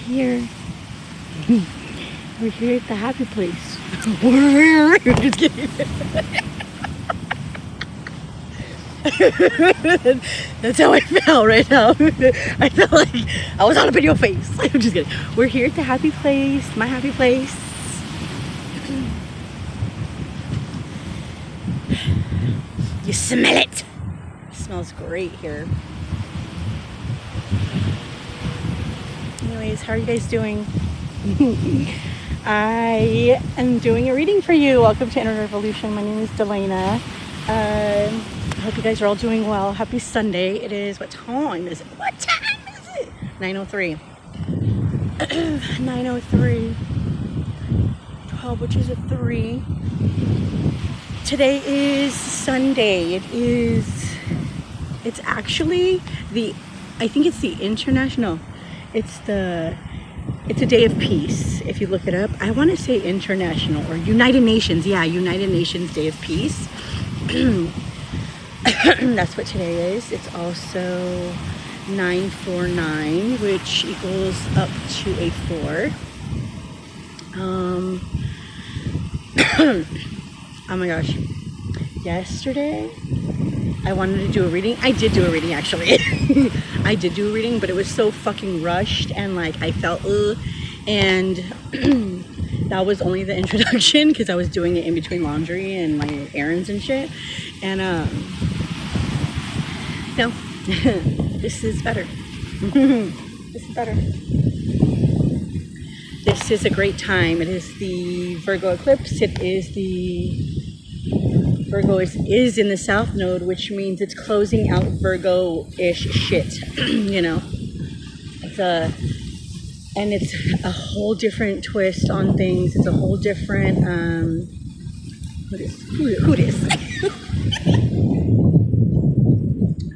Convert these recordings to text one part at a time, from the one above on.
here. We're here at the happy place. We're here. Just kidding. That's how I felt right now. I felt like I was on a video face. I'm just kidding. We're here at the happy place. My happy place. You smell it. It smells great here. Anyways, how are you guys doing? I am doing a reading for you. Welcome to Inner Revolution. My name is Delana. I hope you guys are all doing well. Happy Sunday. It is, what time is it? What time is it? 9:03. 9:03. 12, which is a 3. Today is Sunday. It's actually I think it's the international, it's a day of peace. If you look it up, I want to say international or United Nations. Yeah, United Nations Day of Peace. That's what today is. It's also 949, which equals up to a 4. Oh my gosh. Yesterday, I wanted to do a reading. I did do a reading, actually. I did do a reading, but it was so fucking rushed and like I felt and that was only the introduction because I was doing it in between laundry and my errands and shit. And no, this is better. This is better. This is a great time. It is the Virgo eclipse. It is Virgo is in the South Node, which means it's closing out Virgo-ish shit. You know, it's a whole different twist on things. It's a whole different who it is.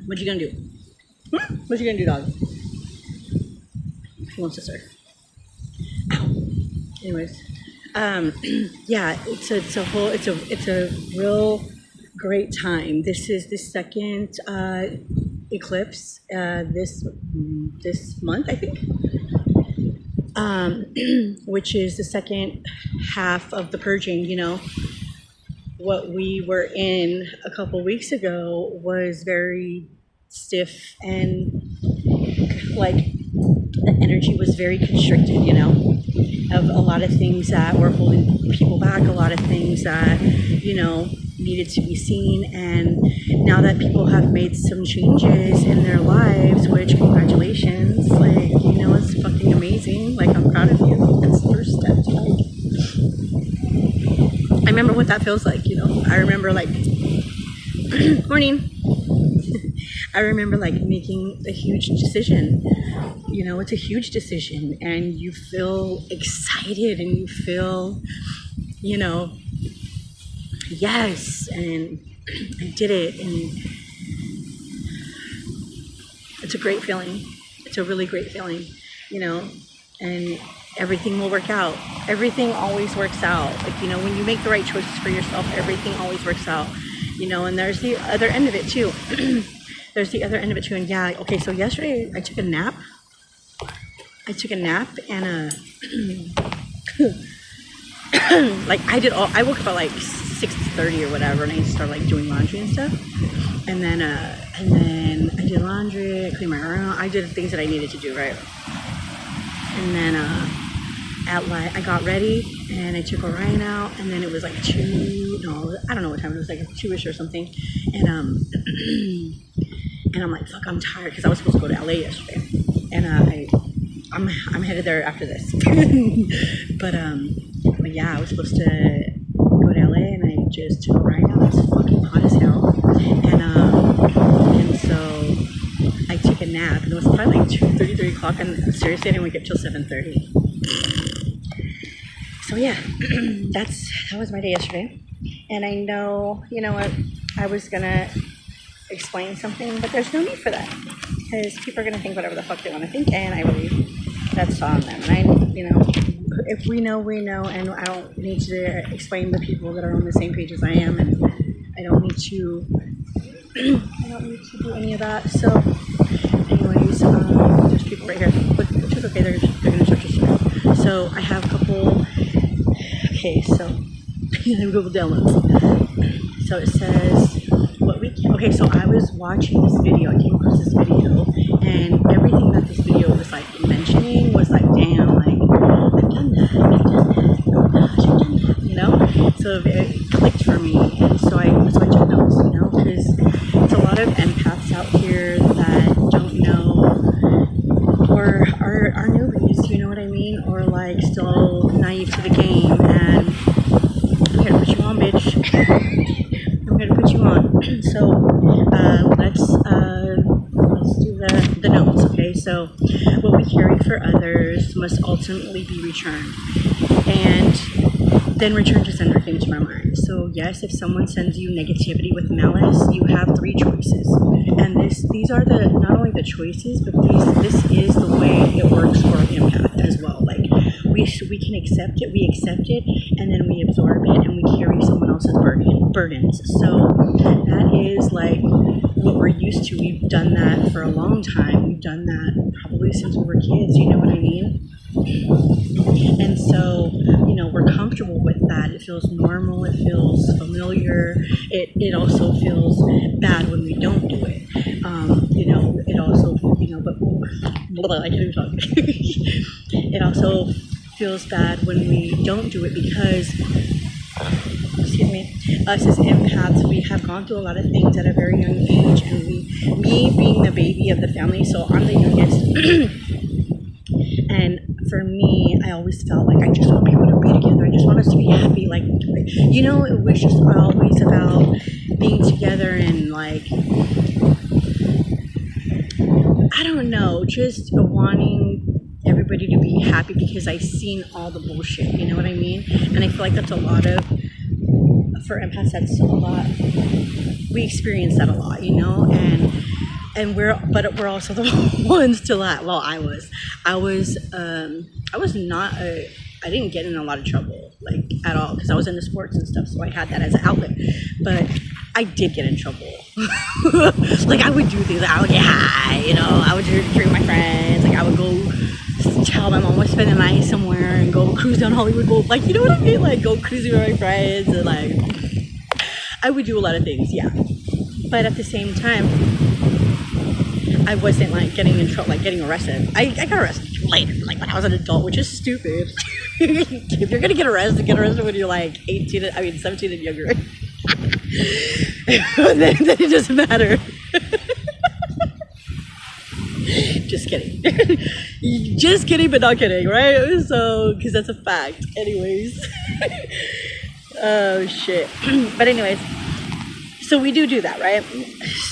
What you gonna do? What you gonna do, dog? Who wants to serve? Anyways, yeah, it's a real great time. This is the second eclipse this month, I think, which is the second half of the purging. You know, what we were in a couple weeks ago was very stiff and like the energy was very constricted, you know, of a lot of things that were holding people back, a lot of things that, you know, needed to be seen. And now that people have made some changes in their lives, which congratulations, like, you know, it's fucking amazing. Like, I'm proud of you. That's the first step to like, I remember what that feels like, you know. I remember like morning. I remember like making a huge decision. You know, it's a huge decision and you feel excited and you feel, you know, yes, and I did it, and it's a great feeling. It's a really great feeling, you know, and everything will work out. Everything always works out. Like, you know, when you make the right choices for yourself, everything always works out, you know. And there's the other end of it too. There's the other end of it too. And yeah, okay, so yesterday I took a nap. And like I woke up at like 6:30 or whatever, and I started like doing laundry and stuff. And then I did laundry, I cleaned my room, I did things that I needed to do, right? And then I got ready and I took Orion out, and then it was like 2, no, I don't know what time it was, like 2ish or something. And I'm like, fuck, I'm tired, because I was supposed to go to LA yesterday. And I'm headed there after this. but yeah, I was supposed to go to LA, and I just took Orion out. It's fucking hot as hell. And so I took a nap, and it was probably like 2:30, 3 o'clock, and seriously I didn't wake up till 7:30. So yeah, that was my day yesterday. And I know, you know what, I was gonna explain something, but there's no need for that, because people are gonna think whatever the fuck they want to think, and I believe that's on them. And I, you know, if we know, we know, and I don't need to explain to people that are on the same page as I am, and I don't need to do any of that. So anyways, there's people right here, which is okay. They're gonna start to Okay, so Google downloads. So it says what we can. Okay, so I was watching this video. I came across this video, and everything that this video was like mentioning was like, damn, like I've done that. Oh gosh, I've done that. You know. So it clicked for me, and so I took notes. You know, because it's a lot of empaths out here that don't know, or are newbies. You know what I mean? Or like still naive to the game, and I'm here to put you on, bitch. I'm here to put you on. So let's do the notes, okay? So what we carry for others must ultimately be returned, and then return to sender came to my mind. So yes, if someone sends you negativity with malice, you have three choices, and these are the not only the choices, but this is the way it works for an empath as well. Like we can accept it, and then we absorb it, and we carry someone else's burdens. So that is like what we're used to. We've done that for a long time. We've done that probably since we were kids. You know what I mean? And so, you know, we're comfortable with that. It feels normal. It feels familiar. It also feels bad when we don't do it. You know, it also, you know, but I can't even talk. It also feels bad when we don't do it because, excuse me, us as empaths, we have gone through a lot of things at a very young age, and me being the baby of the family, so I'm the youngest. And for me, I always felt like I just want people to be together. I just want us to be happy. Like, you know, it was just always about being together and like, I don't know, just wanting everybody to be happy because I've seen all the bullshit. You know what I mean? And I feel like that's a lot of, for empaths, that's a lot. We experience that a lot, you know, and we're also the ones to laugh. Well, I was not I didn't get in a lot of trouble, like, at all, because I was into sports and stuff, so I had that as an outlet. But I did get in trouble. Like, I would do things. I would get high, you know. I would drink with my friends. Like, I would go tell my mom I would spend the night somewhere and go cruise down Hollywood Bowl. Like, you know what I mean? Like, go cruising with my friends, and like, I would do a lot of things, yeah. But at the same time, I wasn't like getting in trouble, like getting arrested. I got arrested later, like when I was an adult, which is stupid. If you're gonna get arrested when you're like 17 and younger. then it doesn't matter. Just kidding. Just kidding, but not kidding, right? So, because that's a fact. Anyways. Oh, shit. But anyways. So we do that, right?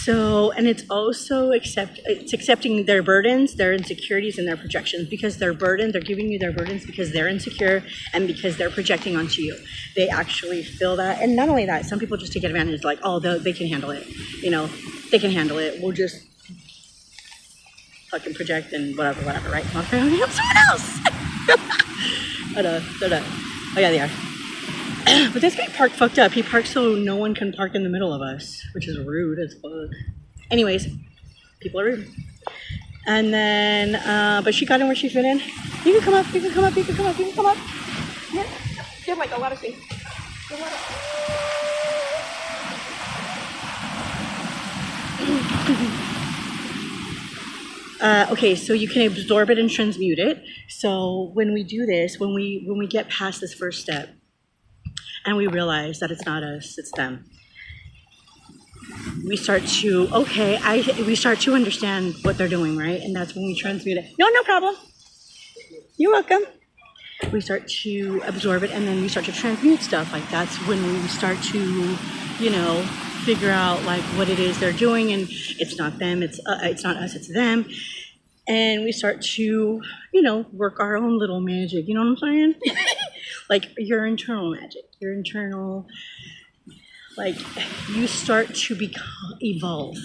So, and it's also accepting their burdens, their insecurities, and their projections, because they're giving you their burdens because they're insecure and because they're projecting onto you. They actually feel that. And not only that, some people just take advantage, like, oh, they can handle it. You know, they can handle it. We'll just fucking project and whatever, right? Okay, I'll help someone else. Oh, no, they're not. Oh, yeah, they are. But this guy parked fucked up. He parked so no one can park in the middle of us, which is rude as fuck. Anyways, people are rude. And then, but she got in where she fit in. You can come up. Yeah, you have like a lot of space. Okay, so you can absorb it and transmute it. So when we do this, when we get past this first step, and we realize that it's not us, it's them, we start to understand what they're doing, right? And that's when we transmute it. No problem. You're welcome. We start to absorb it, and then we start to transmute stuff. Like, that's when we start to, you know, figure out like what it is they're doing, and it's not them, it's not us, it's them. And we start to, you know, work our own little magic. You know what I'm saying? Like your internal magic, like you start to evolve,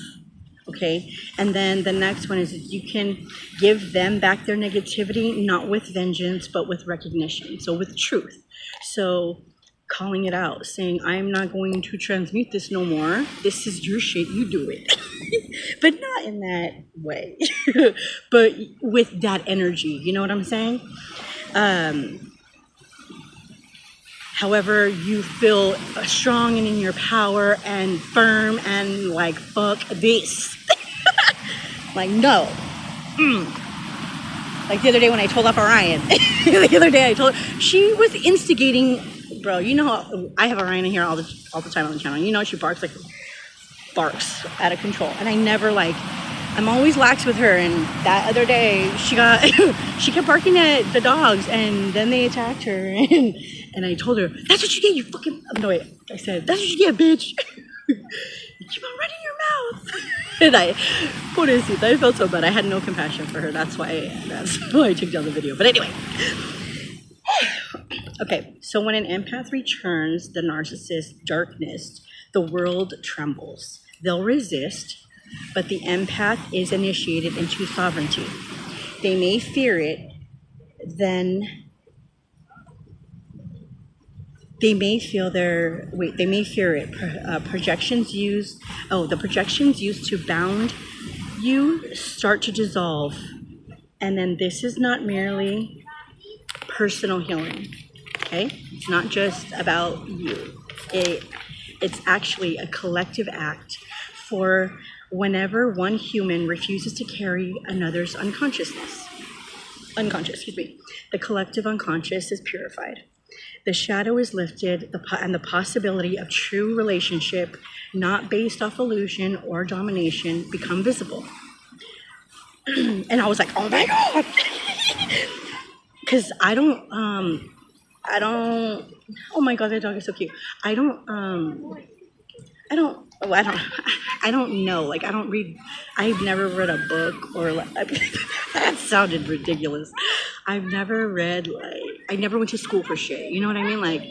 okay? And then the next one is you can give them back their negativity, not with vengeance, but with recognition. So with truth. So calling it out, saying, I'm not going to transmute this no more. This is your shit, you do it. But not in that way, but with that energy, you know what I'm saying? However, you feel strong and in your power and firm and like, fuck this. Like, no. Like the other day when I told off Orion. The other day I told her, she was instigating, bro, you know how I have Orion in here all the time on the channel. You know she barks out of control. And I never like, I'm always lax with her, and that other day she kept barking at the dogs, and then they attacked her, and I told her, that's what you get, you fucking, no wait, I said, that's what you get, bitch. You keep on running your mouth. And I felt so bad. I had no compassion for her. That's why I took down the video. But anyway. Okay, so when an empath returns the narcissist's darkness, the world trembles. They'll resist, but the empath is initiated into sovereignty. They may fear it, they may fear it. The projections used to bound you start to dissolve. And then this is not merely personal healing, okay? It's not just about you. It's actually a collective act for whenever one human refuses to carry another's unconscious, the collective unconscious is purified. The shadow is lifted, and the possibility of true relationship, not based off illusion or domination, become visible. And I was like, oh my God. Because I don't, oh my God, that dog is so cute. I don't know. Like, I've never read a book or like, that sounded ridiculous. I never went to school for shit. You know what I mean? Like,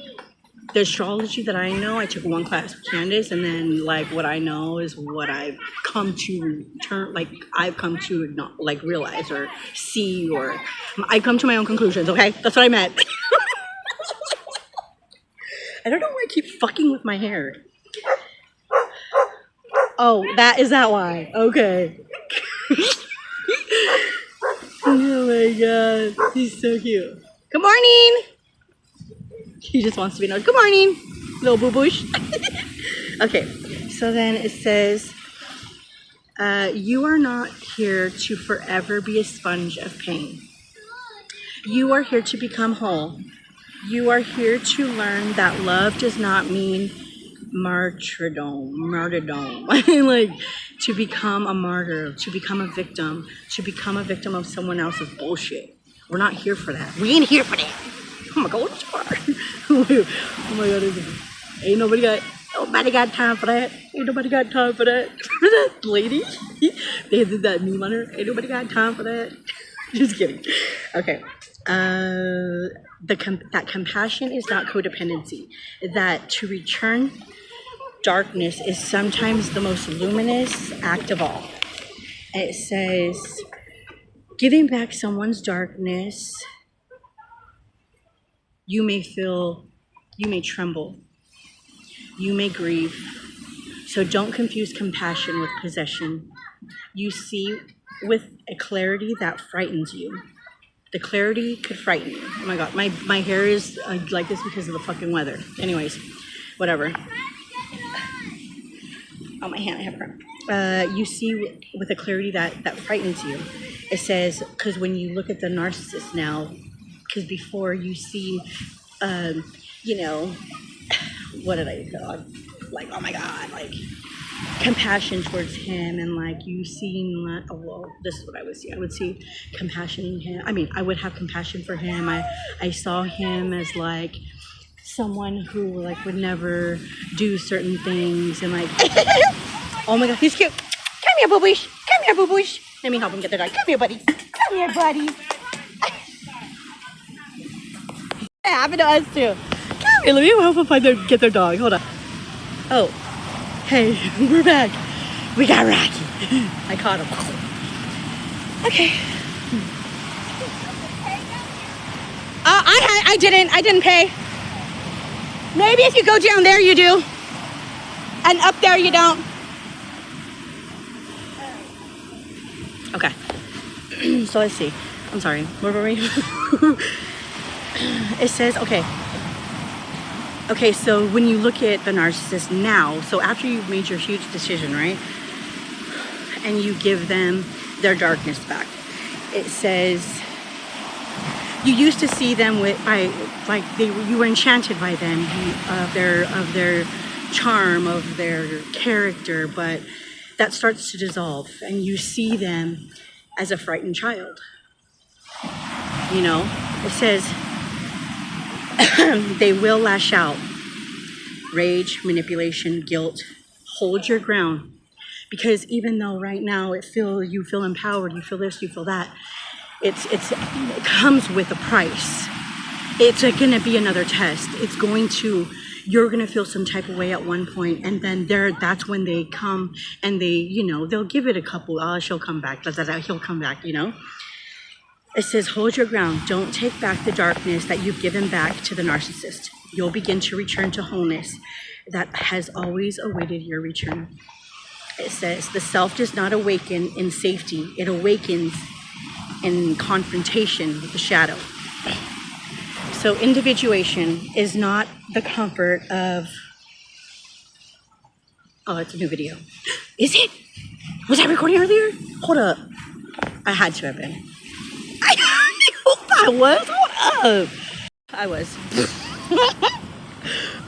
the astrology that I know, I took one class with Candace, and then like what I know is what I've come to realize or see, or I come to my own conclusions. Okay, that's what I meant. I don't know why I keep fucking with my hair. Oh, is that why? Okay. Oh my God, he's so cute. Good morning. He just wants to be known. Good morning, little boo-boosh. Okay, so then it says, you are not here to forever be a sponge of pain. You are here to become whole. You are here to learn that love does not mean martyrdom. Like, to become a martyr, to become a victim of someone else's bullshit. We're not here for that. We ain't here for that. Oh my God, what's far? Oh my God, ain't nobody got time for that. Ain't nobody got time for that. For that lady, they did that meme on her. Ain't nobody got time for that. Just kidding. Okay. That compassion is not codependency. That to return darkness is sometimes the most luminous act of all. It says, giving back someone's darkness, you may tremble, you may grieve. So don't confuse compassion with possession. You see with a clarity that frightens you. The clarity could frighten you. Oh my God, my hair is like this because of the fucking weather. Anyways, whatever. Oh, my hand, I have cramp. You see with a clarity that frightens you. It says, because when you look at the narcissist now, because before you see, what did I call? Like, oh my God, like compassion towards him, and like you seen, this is what I would see. I would see compassion in him. I mean, I would have compassion for him. I saw him as like someone who like would never do certain things, and like, oh my God, he's cute. Come here, boo-boosh. Come here, boo-boosh. Let me help him get the dog. Come here, buddy. Come here, buddy. It happened to us too. Come here, let me help them get their dog. Hold on. Oh, hey, we're back. We got Rocky. I caught him. Okay. I didn't pay. Maybe if you go down there you do, and up there you don't. Okay. So let's see. I'm sorry. Where were we? It says, okay. Okay, so when you look at the narcissist now, so after you've made your huge decision, right? And you give them their darkness back. It says you used to see them you were enchanted by them, of their charm, of their character, but that starts to dissolve and you see them as a frightened child. You know, it says they will lash out. Rage, manipulation, guilt. Hold your ground. Because even though right now you feel empowered, you feel this, you feel that, it comes with a price. It's going to be another test. You're going to feel some type of way at one point, and then that's when they come and they'll give it a couple, she'll come back, he'll come back, It says, hold your ground. Don't take back the darkness that you've given back to the narcissist. You'll begin to return to wholeness that has always awaited your return. It says, the self does not awaken in safety. It awakens in confrontation with the shadow. So individuation is not the comfort of... Oh, it's a new video. Is it? Was I recording earlier? Hold up. I had to have been. I hope I was. Hold up. I was.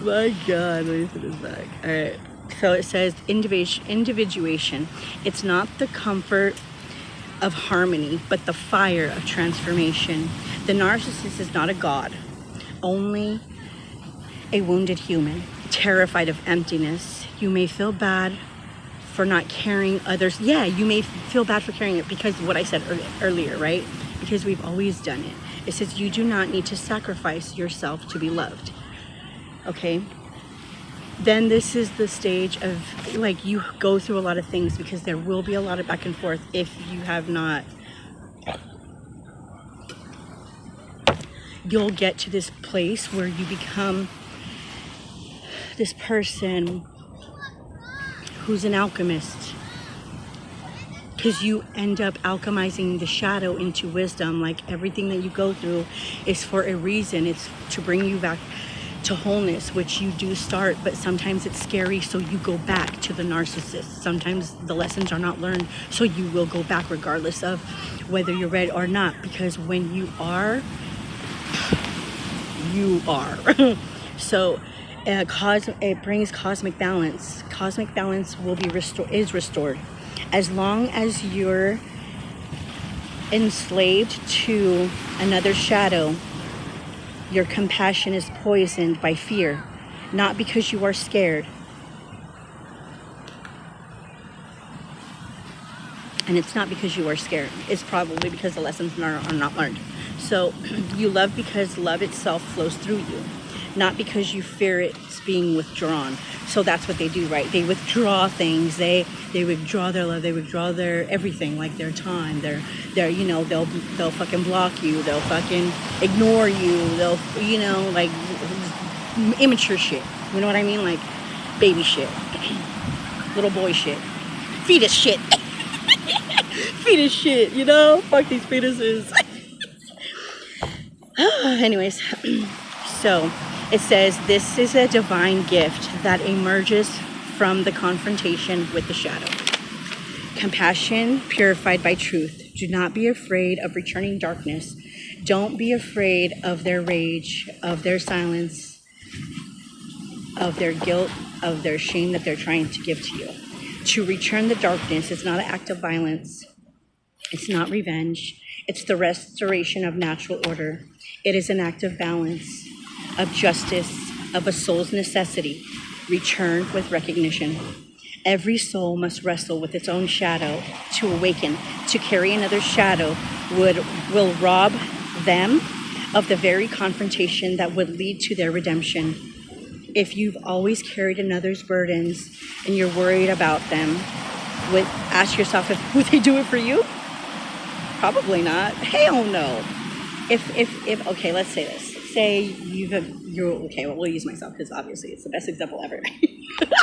My God, let me put this back. All right. So it says individuation. It's not the comfort of harmony, but the fire of transformation. The narcissist is not a god, only a wounded human, terrified of emptiness. You may feel bad for not carrying others. Yeah, you may feel bad for carrying it because of what I said earlier, right? Because we've always done it. It says you do not need to sacrifice yourself to be loved. Okay? Then this is the stage of, you go through a lot of things because there will be a lot of back and forth if you have not. You'll get to this place where you become this person who's an alchemist, because you end up alchemizing the shadow into wisdom. Everything that you go through is for a reason. It's to bring you back to wholeness, which you do start, but sometimes it's scary, so you go back to the narcissist. Sometimes the lessons are not learned, so you will go back regardless of whether you're ready or not, because when you are, you are. So it brings cosmic balance. Cosmic balance is restored. As long as you're enslaved to another shadow, your compassion is poisoned by fear, not because you are scared. And it's not because you are scared. It's probably because the lessons are not learned. So you love because love itself flows through you, not because you fear it's being withdrawn. So that's what they do, right? They withdraw things. They withdraw their love. They withdraw their everything, their time. They'll fucking block you. They'll fucking ignore you. They'll, immature shit. You know what I mean? Baby shit, little boy shit, fetus shit, fetus shit. Fuck these fetuses. Anyways, so it says this is a divine gift that emerges from the confrontation with the shadow. Compassion purified by truth. Do not be afraid of returning darkness. Don't be afraid of their rage, of their silence, of their guilt, of their shame that they're trying to give to you. To return the darkness is not an act of violence. It's not revenge. It's the restoration of natural order. It is an act of balance, of justice, of a soul's necessity, returned with recognition. Every soul must wrestle with its own shadow to awaken. To carry another shadow will rob them of the very confrontation that would lead to their redemption. If you've always carried another's burdens and you're worried about them, ask yourself, would they do it for you? Probably not. Hell no. If okay, let's say this. Say you're okay. Well, we'll use myself because obviously it's the best example ever.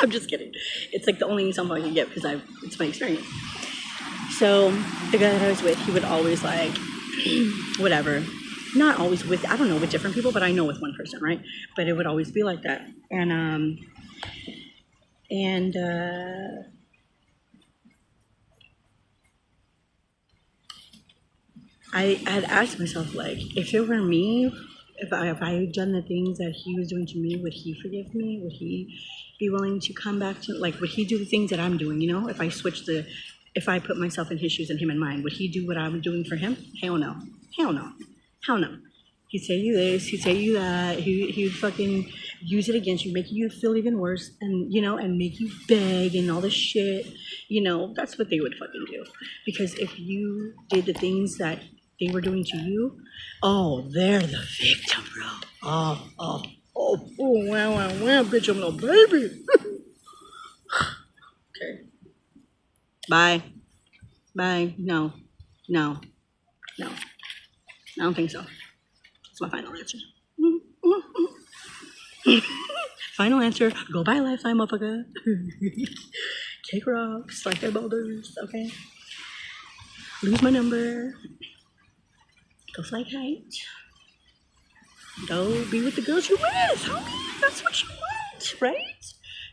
I'm just kidding. It's the only example I can get because it's my experience. So the guy that I was with, he would always whatever. not always with, I don't know, with different people, but I know with one person, right? But it would always be like that. And I had asked myself, like, if it were me, if I had done the things that he was doing to me, would he forgive me? Would he be willing to come back to, like, would he do the things that I'm doing, you know? If I put myself in his shoes and him in mine, would he do what I'm doing for him? Hell no. Hell no. Hell no. He'd say you this, he'd say you that, he'd fucking use it against you, make you feel even worse, and, you know, and make you beg and all this shit. You know, that's what they would fucking do. Because if you did the things that they were doing to you, oh, they're the victim, bro. Oh, wow, bitch, I'm no baby. Okay. Bye. No. I don't think so. That's my final answer. Final answer, go buy Lifeline, motherfucker. Kick rocks like they're boulders, okay? Lose my number. Go fly kite. Go be with the girls you're with, homie. That's what you want, right?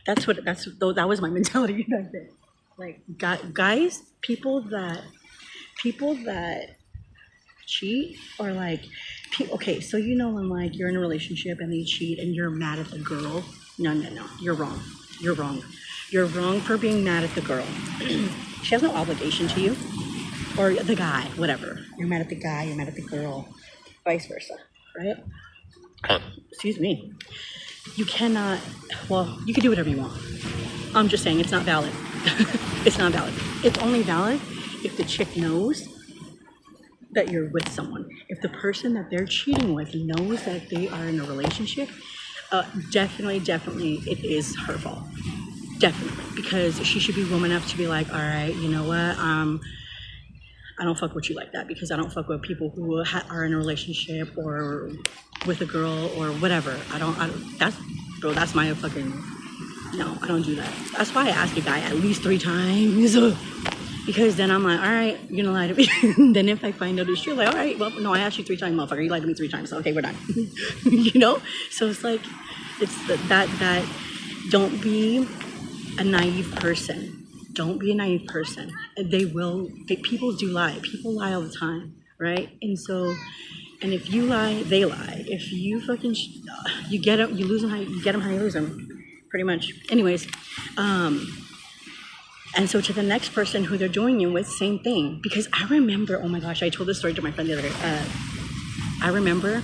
That was my mentality back then. Like, guys, people that cheat, or like, okay, so you know when, like, you're in a relationship and they cheat and you're mad at the girl. No, you're wrong. You're wrong for being mad at the girl. She has no obligation to you, or the guy, whatever. You're mad at the guy, you're mad at the girl, vice versa, right? Excuse me. You cannot, well, you can do whatever you want. I'm just saying, it's not valid. It's not valid. It's only valid if the chick knows that you're with someone. If the person that they're cheating with knows that they are in a relationship, definitely it is her fault. Definitely. Because she should be woman enough to be like, all right, you know what, I don't fuck with you like that, because I don't fuck with people who are in a relationship or with a girl or whatever. That's my fucking, no, I don't do that. That's why I ask a guy at least 3 times. Because then I'm like, all right, you're gonna lie to me. Then if I find out it's true, like, all right, well, no, I asked you 3 times, motherfucker. You lied to me 3 times. So, okay, we're done. You know? So it's like, it's that don't be a naive person. Don't be a naive person. People do lie. People lie all the time, right? And so, and if you lie, they lie. If you fucking, you get them, you lose them, you get them how you lose them, pretty much. Anyways, and so to the next person who they're joining you with, same thing. Because I remember, oh my gosh, I told this story to my friend the other day. I remember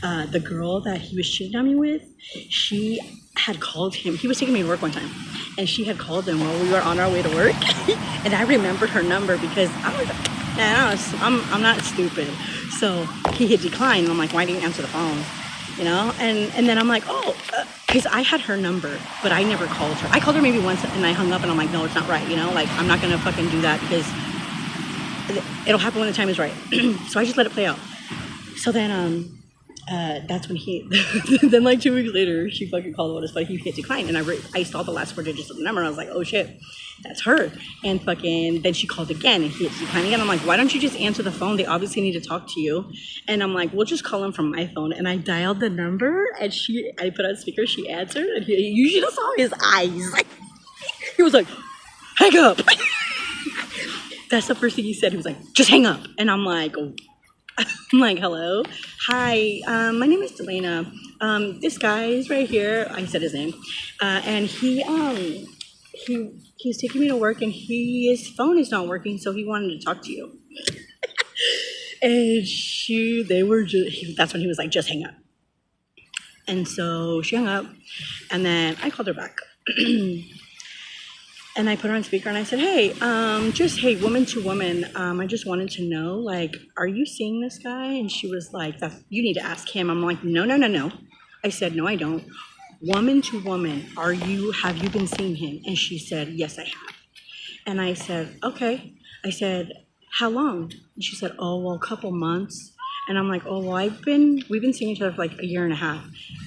the girl that he was cheating on me with, she had called him. He was taking me to work one time, and she had called him while we were on our way to work. And I remembered her number because I'm not stupid. So he had declined, and I'm like, why didn't you answer the phone? You know? And then I'm like, because I had her number, but I never called her. I called her maybe once, and I hung up, and I'm like, no, it's not right, you know? Like, I'm not going to fucking do that, because it'll happen when the time is right. So I just let it play out. So then, that's when then like 2 weeks later, she fucking called what is funny, he hit decline, and I saw the last 4 digits of the number, and I was like, oh shit, that's her. And fucking, then she called again, and he hit decline again. I'm like, why don't you just answer the phone? They obviously need to talk to you. And I'm like, we'll just call him from my phone. And I dialed the number, and I put on speaker, she answered, and you should have saw his eyes. Like, he was like, hang up. That's the first thing he said. He was like, just hang up. And I'm like, hello, hi, my name is Delana. This guy is right here. I said his name, and he's taking me to work, and his phone is not working, so he wanted to talk to you. And that's when he was like, just hang up. And so she hung up, and then I called her back. And I put her on speaker, and I said, hey, woman to woman, I just wanted to know, like, are you seeing this guy? And she was like, you need to ask him. I'm like, no. I said, no, I don't. Woman to woman, have you been seeing him? And she said, yes, I have. And I said, okay. I said, how long? And she said, oh, well, a couple months. And I'm like, oh, well, we've been seeing each other for like 1.5 years.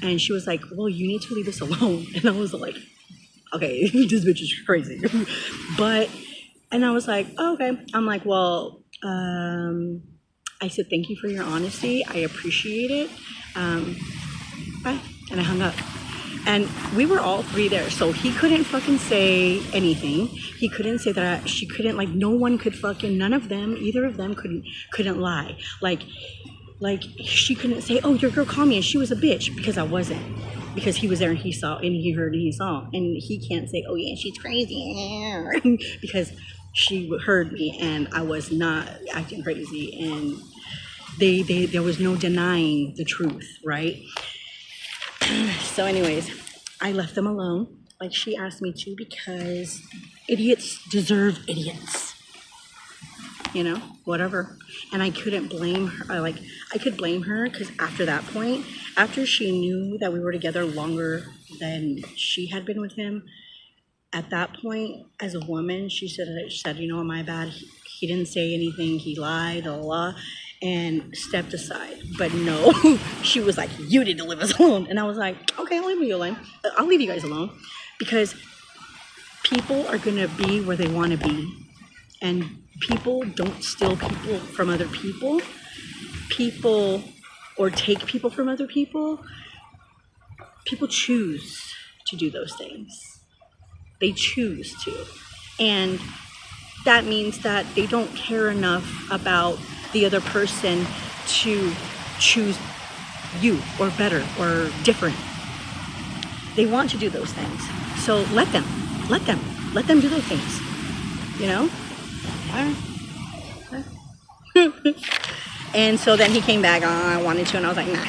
And she was like, well, you need to leave us alone. And I was like, okay, this bitch is crazy. And I was like, oh, okay. I'm like, well, I said, thank you for your honesty. I appreciate it. Bye. And I hung up. And we were all three there, so he couldn't fucking say anything. He couldn't say that she couldn't, like, no one could fucking, none of them, either of them couldn't lie. Like she couldn't say, oh, your girl called me and she was a bitch, because I wasn't. Because he was there and he saw and he heard and he saw. And he can't say, oh yeah, she's crazy, because she heard me and I was not acting crazy, and there was no denying the truth, right? So anyways, I left them alone, like she asked me to, because idiots deserve idiots, you know, whatever. And I couldn't blame her. Like, I could blame her, because after that point, after she knew that we were together longer than she had been with him, at that point, as a woman, she said, you know, my bad. He didn't say anything. He lied, blah, blah, blah, and stepped aside. But no, she was like, you need to leave us alone. And I was like, okay, I'll leave you alone. I'll leave you guys alone, because people are going to be where they want to be. And people don't steal people from other people. People, or take people from other people. People choose to do those things. They choose to. And that means that they don't care enough about the other person to choose you, or better, or different. They want to do those things. So let them do those things, you know? And so then he came back, oh, I wanted to, and I was like, nah,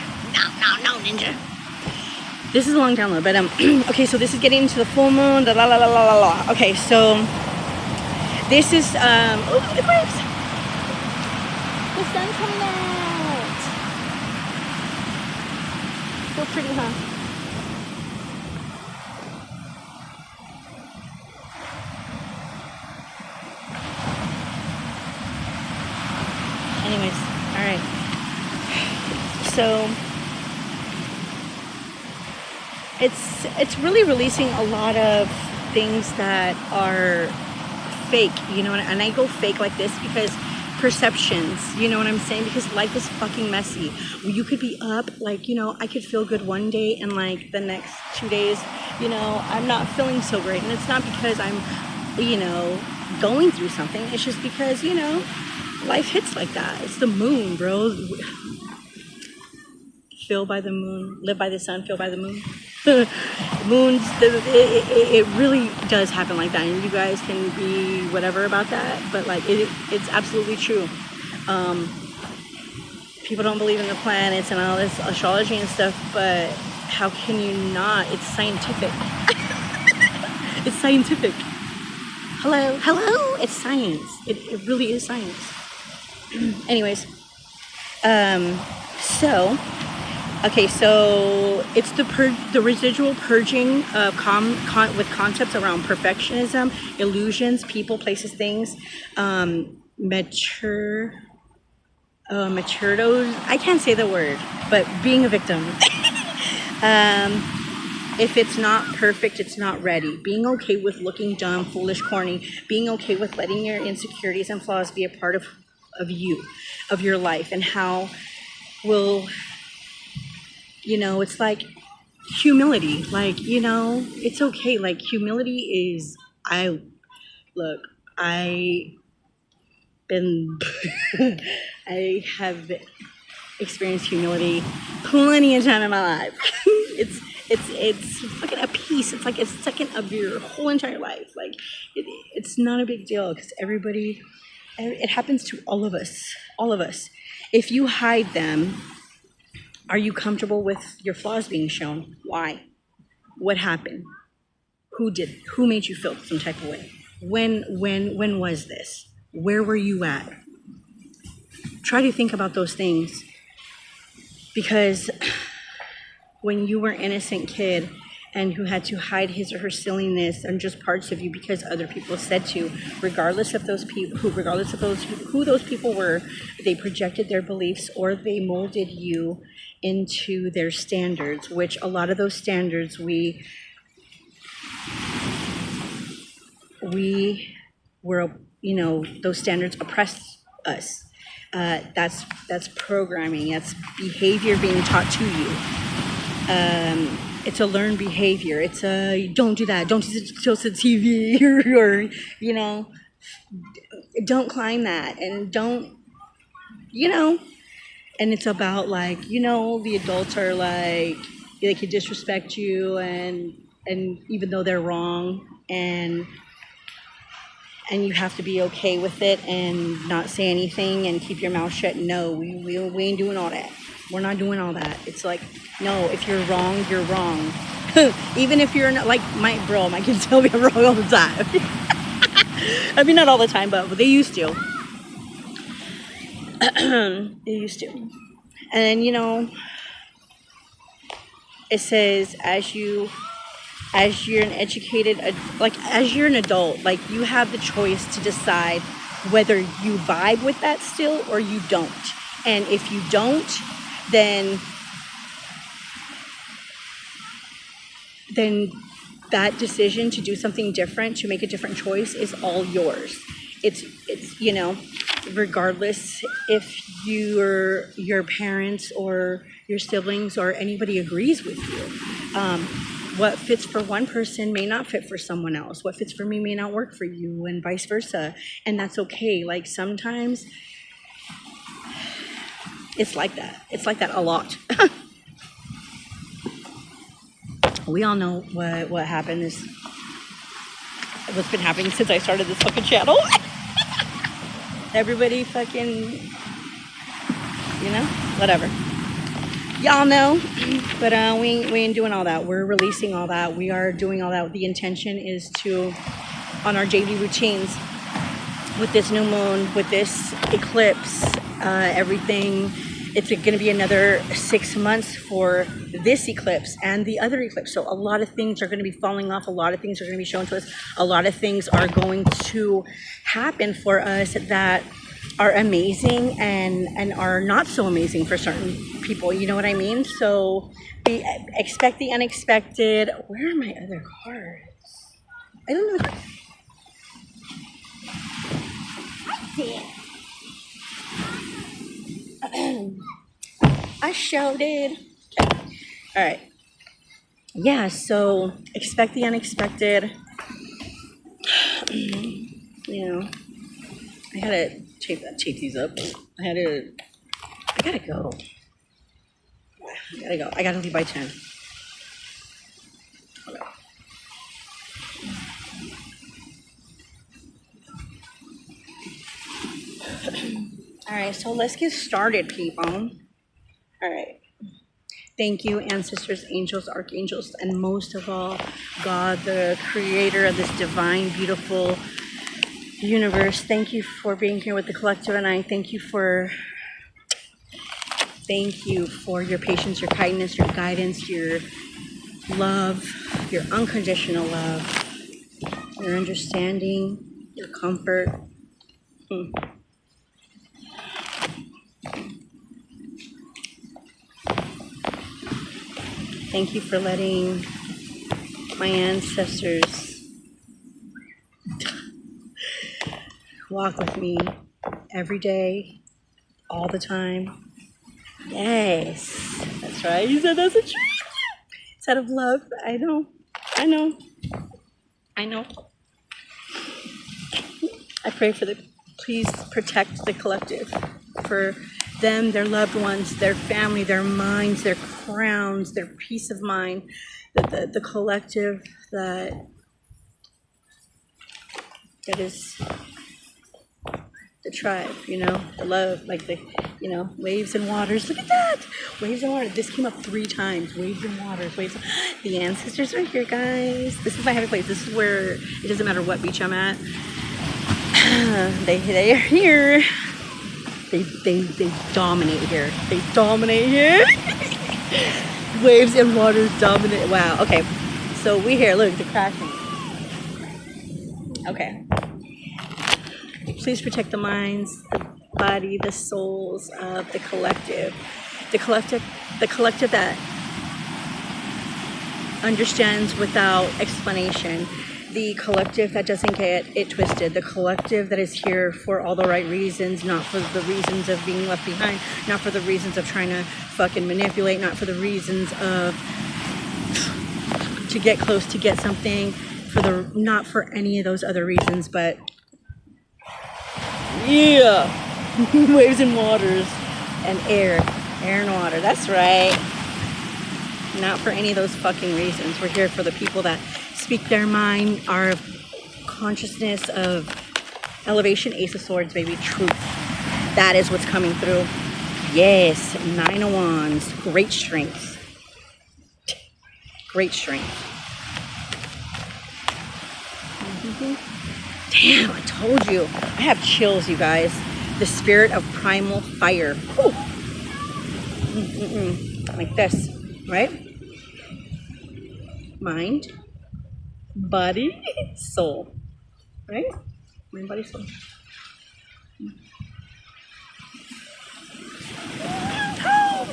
no, ninja. This is a long download, but okay, so this is getting into the full moon, la la la la la la. Okay, so this is oh, eclipse. The sun's coming out. So pretty, huh? Anyways, all right. So it's really releasing a lot of things that are fake, you know, and I go fake like this because perceptions, you know what I'm saying? Because life is fucking messy. You could be up, like, you know, I could feel good one day, and like the next 2 days, you know, I'm not feeling so great. And it's not because I'm, you know, going through something. It's just because, you know, life hits like that. It's the moon, bro. Feel by the moon, live by the sun, feel by the moon. Moons, it really does happen like that, and you guys can be whatever about that, but like it's absolutely true. People don't believe in the planets and all this astrology and stuff, but how can you not? It's scientific. It's scientific. Hello, it's science. It really is science. Anyways, okay, so it's the residual purging of with concepts around perfectionism, illusions, people, places, things, maturados. I can't say the word, but being a victim. If it's not perfect, it's not ready. Being okay with looking dumb, foolish, corny. Being okay with letting your insecurities and flaws be a part of you, of your life, and how will... You know, it's like humility. Like, you know, it's okay. Like, humility is, I have experienced humility plenty of time in my life. It's fucking a piece. It's like a second of your whole entire life. Like, it's not a big deal, because it happens to all of us. If you hide them, are you comfortable with your flaws being shown? Why? What happened? Who made you feel some type of way? When was this? Where were you at? Try to think about those things, because when you were an innocent kid and who had to hide his or her silliness and just parts of you because other people said to, regardless of who those people were, they projected their beliefs, or they molded you into their standards, which a lot of those standards we were, you know, those standards oppressed us. That's programming. That's behavior being taught to you. It's a learned behavior. It's a don't do that. Don't show the TV or don't climb that and don't And it's about the adults are like they could disrespect you and even though they're wrong and you have to be okay with it and not say anything and keep your mouth shut. No, we ain't doing all that. We're not doing all that. It's like, no, if you're wrong, you're wrong. Even if you're not, like my kids tell me I'm wrong all the time. I mean, not all the time, but they used to. They used to. And it says as you're an as you're an adult, like you have the choice to decide whether you vibe with that still or you don't. And if you don't, then that decision to do something different, to make a different choice is all yours. It's regardless if your parents or your siblings or anybody agrees with you. What fits for one person may not fit for someone else. What fits for me may not work for you, and vice versa. And that's okay. Like sometimes it's like that. It's like that a lot. We all know what happened is what's been happening since I started this fucking channel. Everybody fucking, whatever. Y'all know, but we ain't doing all that. We're releasing all that. We are doing all that. The intention is to, on our daily routines, with this new moon, with this eclipse, everything. It's going to be another 6 months for this eclipse and the other eclipse. So a lot of things are going to be falling off. A lot of things are going to be shown to us. A lot of things are going to happen for us that are amazing and are not so amazing for certain people. You know what I mean? So expect the unexpected. Where are my other cards? I don't know. I shouted. Okay. All right. Yeah, so expect the unexpected. I gotta tape these up. I gotta go. I gotta leave by 10. Okay. All right, so let's get started, people. All right. Thank you, ancestors, angels, archangels, and most of all, God, the creator of this divine, beautiful universe. Thank you for being here with the collective, and I thank you for your patience, your kindness, your guidance, your love, your unconditional love, your understanding, your comfort. Thank you for letting my ancestors walk with me every day, all the time. Yes, that's right. You said that's a truth. It's out of love. I know. I pray please protect the collective, for them, their loved ones, their family, their minds, their crowns, their peace of mind, the collective that is the tribe, the love, like waves and waters. Look at that! Waves and waters. This came up 3 times. Waves and waters. The ancestors are here, guys. This is my happy place. This is where it doesn't matter what beach I'm at. They are here. They dominate here. They dominate here. Waves and waters dominate. Wow. Okay. So we here. Look, they're crashing. Okay. Please protect the minds, the body, the souls of the collective. The collective that understands without explanation. The collective that doesn't get it twisted. The collective that is here for all the right reasons, not for the reasons of being left behind, not for the reasons of trying to fucking manipulate, not for the reasons of to get close, to get something, not for any of those other reasons, but yeah, waves and waters and air and water. That's right. Not for any of those fucking reasons. We're here for the people that speak their mind, our consciousness of elevation. Ace of Swords, baby. Truth. That is what's coming through. Yes. 9 of Wands. Great strength. Great strength. Damn, I told you. I have chills, you guys. The spirit of primal fire. Like this, right? Mind, body, soul. Right? Mind, body, soul.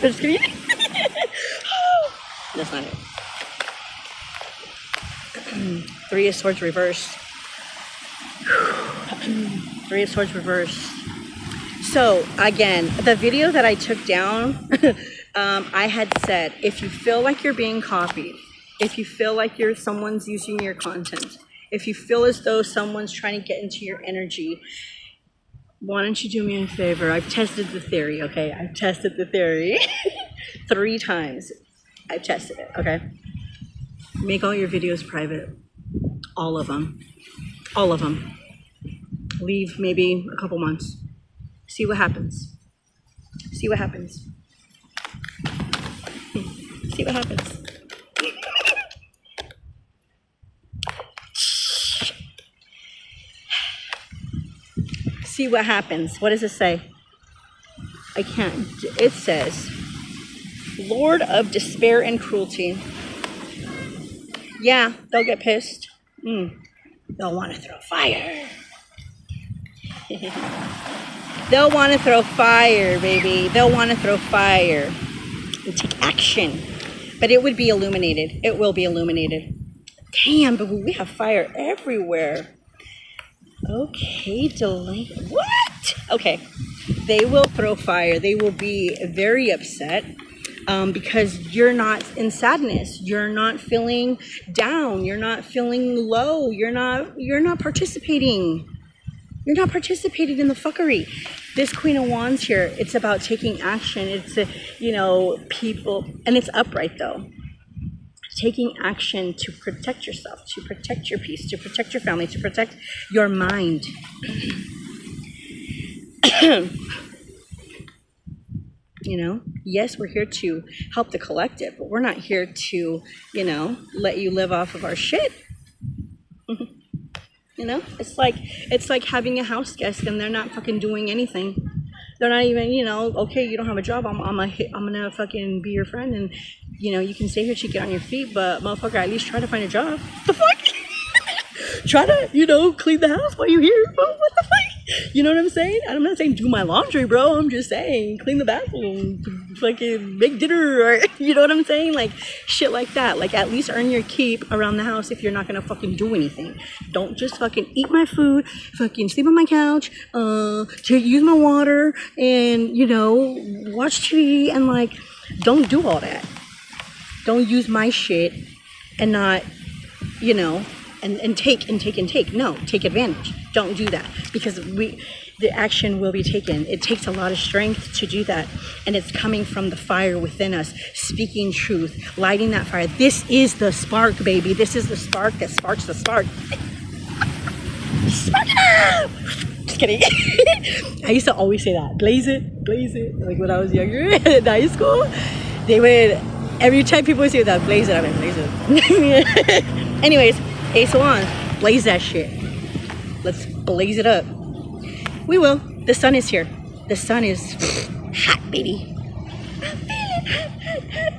Just kidding. That's not it. 3 of Swords reversed. 3 of Swords reversed. So again, the video that I took down, I had said, if you feel like you're being copied, if you feel like someone's using your content, if you feel as though someone's trying to get into your energy, why don't you do me a favor? I've tested the theory, okay? I've tested the theory 3 times. I've tested it, okay? Make all your videos private. All of them. All of them. Leave maybe a couple months. See what happens. See what happens. See what happens. See what happens. What does it say? I can't. It says, Lord of Despair and Cruelty. Yeah, they'll get pissed. They'll want to throw fire. They'll want to throw fire, baby. They'll want to throw fire and take action. But it would be illuminated. It will be illuminated. Damn, but we have fire everywhere. Okay, delay. What? Okay. They will throw fire. They will be very upset because you're not in sadness. You're not feeling down. You're not feeling low. You're not participating. You're not participating in the fuckery. This Queen of Wands here, it's about taking action. It's, people, and it's upright though. Taking action to protect yourself, to protect your peace, to protect your family, to protect your mind. Yes, we're here to help the collective, but we're not here to, let you live off of our shit. It's like having a house guest and they're not fucking doing anything. They're not even, okay, you don't have a job. I'm gonna fucking be your friend, and you can stay here to get on your feet, but motherfucker, at least try to find a job. The fuck? Try to, clean the house while you're here, bro. What the fuck? You know what I'm saying? I'm not saying do my laundry, bro. I'm just saying clean the bathroom, fucking make dinner, or you know what I'm saying? Like shit like that. Like at least earn your keep around the house if you're not gonna fucking do anything. Don't just fucking eat my food, fucking sleep on my couch, use my water, and watch TV, and don't do all that. Don't use my shit and not, and take. No, take advantage. Don't do that, because the action will be taken. It takes a lot of strength to do that, and it's coming from the fire within us, speaking truth, lighting that fire. This is the spark, baby. This is the spark that sparks the spark. Spark it up! Just kidding. I used to always say that. Blaze it. Like when I was younger in high school, they would, every time people would say that, blaze it, I mean, blaze it. Anyways, Ace of Wands, blaze that shit. Let's blaze it up. We will. The sun is here. The sun is hot, baby. I'm feeling hot.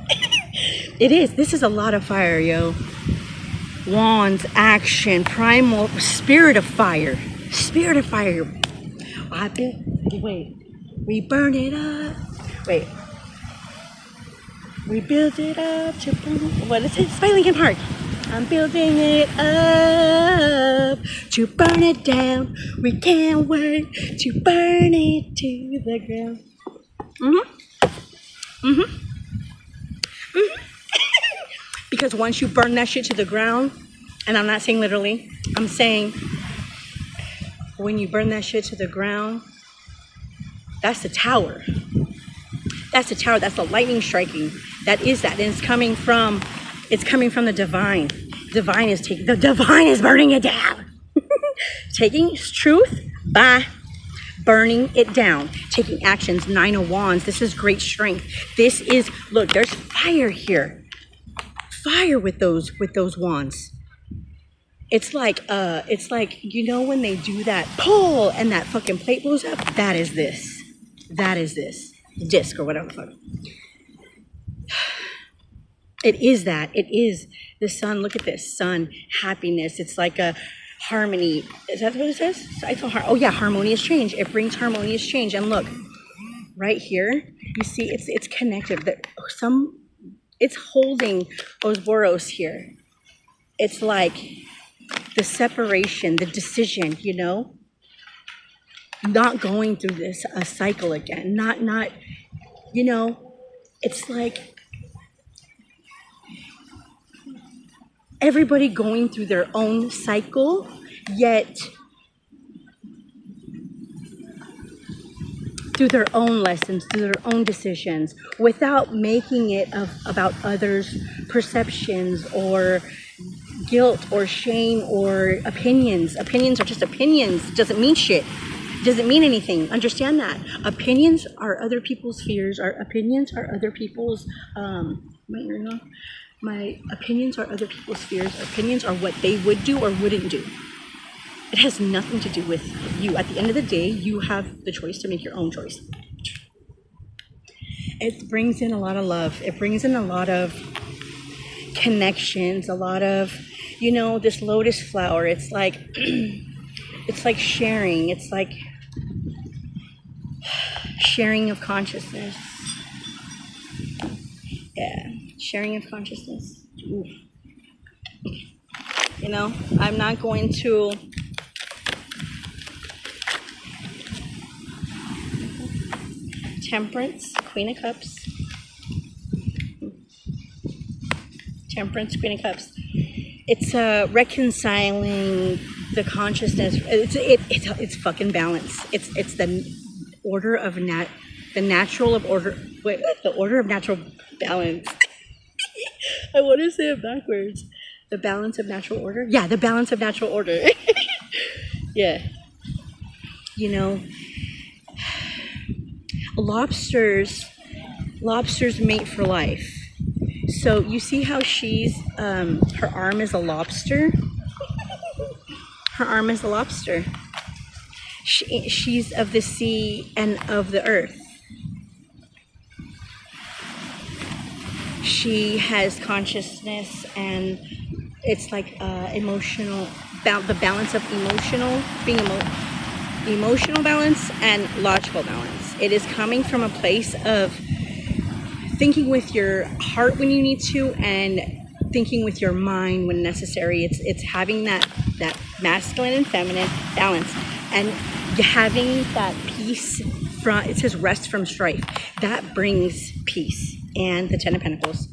It is. This is a lot of fire, yo. Wands, action, primal, spirit of fire. Spirit of fire. Wait. We burn it up. Wait. We build it up to burn. What is it? It's by Linkin Park. I'm building it up to burn it down. We can't wait to burn it to the ground. Because once you burn that shit to the ground, and I'm not saying literally, I'm saying when you burn that shit to the ground, that's the tower. That's the tower. That's the lightning striking. That is that. And it's coming from the divine. The divine is burning it down. Taking truth by burning it down. Taking actions. 9 of Wands. This is great strength. This is, look, there's fire here. Fire with those wands. It's like you know when they do that pull and that fucking plate blows up. That is this disc or whatever the fuck. It is that. It is the sun. Look at this sun. Happiness. It's like a harmony. Is that what it says? Oh yeah, harmonious change. It brings harmonious change. And look, right here, you see it's connected. It's holding Ouroboros here. It's like the separation, the decision, you know? Not going through this a cycle again. Not, you know, it's like everybody going through their own cycle, yet through their own lessons, through their own decisions, without making it about others' perceptions or guilt or shame or opinions. Opinions are just opinions. Doesn't mean shit. Doesn't mean anything. Understand that. Opinions are other people's fears. Our opinions are other people's, my opinions are other people's fears. Opinions are what they would do or wouldn't do. It has nothing to do with you. At the end of the day, you have the choice to make your own choice. It brings in a lot of love. It brings in a lot of connections, a lot of, you know, this lotus flower. It's like, it's like sharing. It's like sharing of consciousness. Yeah, sharing of consciousness. Oof. You know, I'm not going to Temperance, Queen of Cups. Temperance, Queen of Cups. It's reconciling the consciousness. It's fucking balance. It's the order of the order of natural balance. I want to say it backwards. The balance of natural order. Yeah, the balance of natural order. Yeah. You know, lobsters mate for life. So you see how she's her arm is a lobster. Her arm is a lobster. She's of the sea and of the earth. She has consciousness, and it's like emotional, the balance of emotional balance and logical balance. It is coming from a place of thinking with your heart when you need to, and thinking with your mind when necessary. It's having that masculine and feminine balance, and having that peace from, it says rest from strife. That brings peace. And the Ten of Pentacles.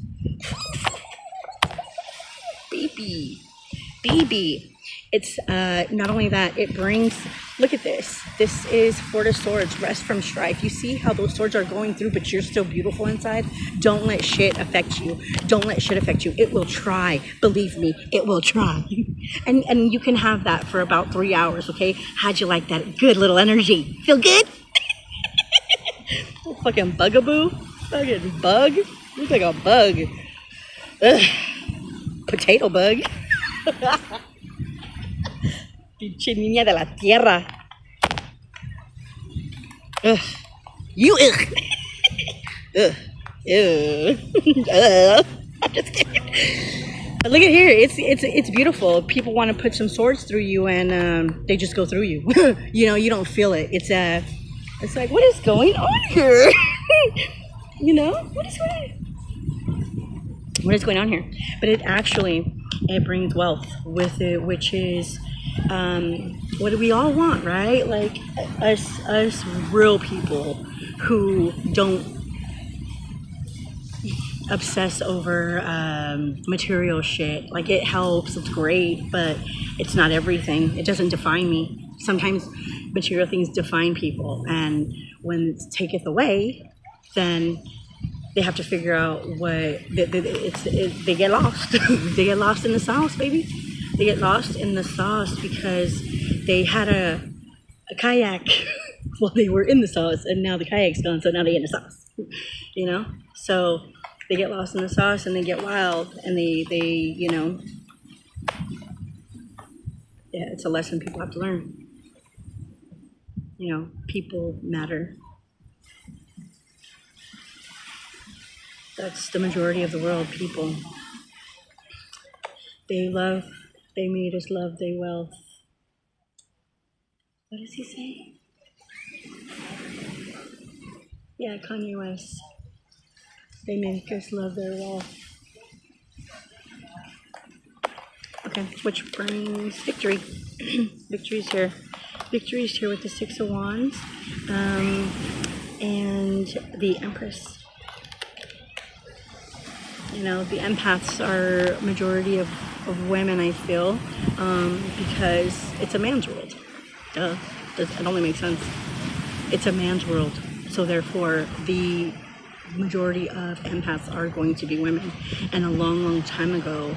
Baby. It's not only that, it brings, look at this. This is Four of Swords, rest from strife. You see how those swords are going through, but you're still beautiful inside? Don't let shit affect you. Don't let shit affect you. It will try. Believe me, it will try. And you can have that for about 3 hours, okay? How'd you like that? Good little energy. Feel good? Little fucking bugaboo. Fucking bug. Looks like a bug. Ugh. Potato bug. Pinche niña de la tierra. Ugh. You ugh. Ugh. Ew. I'm just kidding. But look at here. It's beautiful. People want to put some swords through you, and they just go through you. You know, you don't feel it. It's like, what is going on here? You know, what is going on here? But it actually, it brings wealth with it, which is what do we all want, right? Like us real people who don't obsess over material shit. Like, it helps, it's great, but it's not everything. It doesn't define me. Sometimes material things define people, and when it taketh away, then they have to figure out what they get lost. They get lost in the sauce, baby. They get lost in the sauce because they had a kayak while they were in the sauce, and now the kayak's gone, so now they're in the sauce. You know? So they get lost in the sauce and they get wild, and they you know, yeah, it's a lesson people have to learn. You know, people matter. That's the majority of the world, people. They love, they made us love their wealth. What does he say? Yeah, Kanye West. They make us love their wealth. Okay, which brings victory. Victory's here. Victory's here with the Six of Wands and the Empress. You know, the empaths are majority of women, I feel, because it's a man's world. It only makes sense. It's a man's world. So therefore, the majority of empaths are going to be women. And a long, long time ago,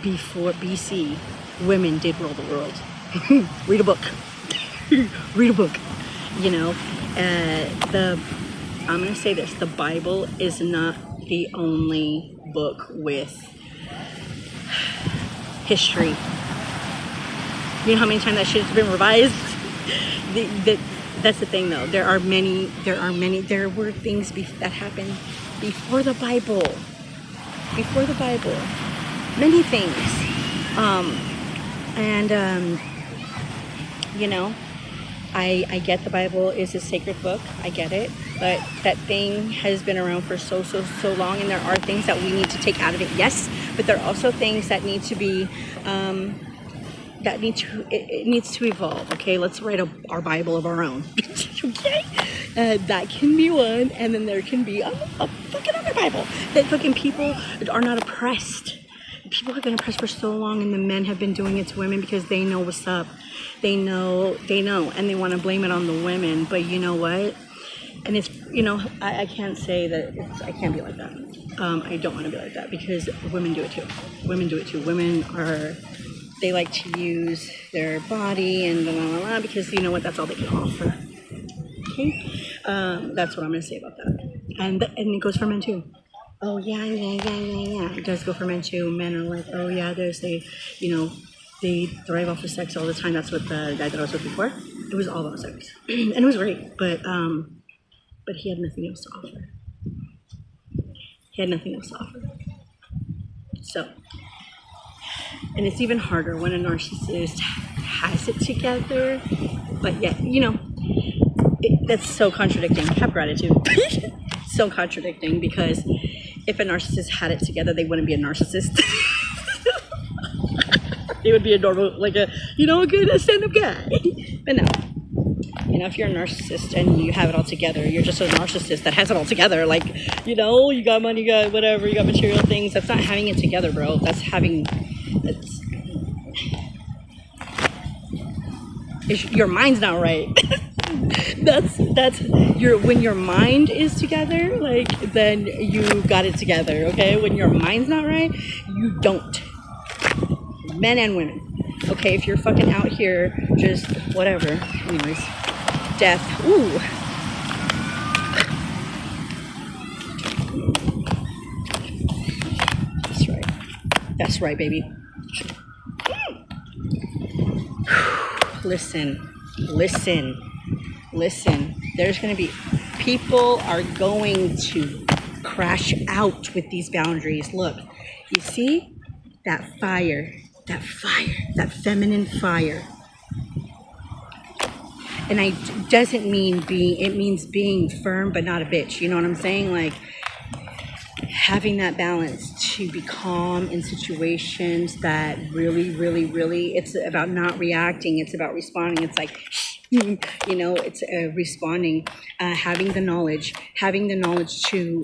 before BC, women did rule the world. Read a book. Read a book. You know, I'm going to say this. The Bible is not the only book with history. You know how many times that shit has been revised? That's the thing, though. There were things that happened before the Bible. Before the Bible. Many things. You know, I get the Bible is a sacred book. I get it. But that thing has been around for so long, and there are things that we need to take out of it. Yes, but there are also things that need to be, it needs to evolve. Okay, let's write our Bible of our own. Okay, that can be one, and then there can be a fucking other Bible that fucking people are not oppressed. People have been oppressed for so long, and the men have been doing it to women because they know what's up. They know, and they want to blame it on the women. But you know what? And it's, you know, I can't say that I can't be like that. I don't want to be like that because women do it too. Women do it too. Women they like to use their body and blah, blah, blah, because you know what? That's all they can offer. Okay? That's what I'm going to say about that. And it goes for men too. Oh, yeah. It does go for men too. Men are like, oh, yeah, they thrive off of sex all the time. That's what the guy that I was with before. It was all about sex. And it was great, but he had nothing else to offer. So, and it's even harder when a narcissist has it together, but yet, you know, that's so contradicting. Have gratitude. So contradicting, because if a narcissist had it together, they wouldn't be a narcissist. They would be a normal, like a good stand-up guy. But no. You know, if you're a narcissist and you have it all together, you're just a narcissist that has it all together. Like, you know, you got money, you got whatever, you got material things. That's not having it together, bro. Your mind's not right. When your mind is together, like, then you got it together, okay? When your mind's not right, you don't. Men and women. Okay, if you're fucking out here, just whatever. Anyways. Death. Ooh. That's right, baby. Listen. There's going to be people are going to crash out with these boundaries. Look, you see that fire, that feminine fire. And it means being firm, but not a bitch. You know what I'm saying? Like, having that balance to be calm in situations that really, it's about not reacting, it's about responding. It's like, it's responding, having the knowledge to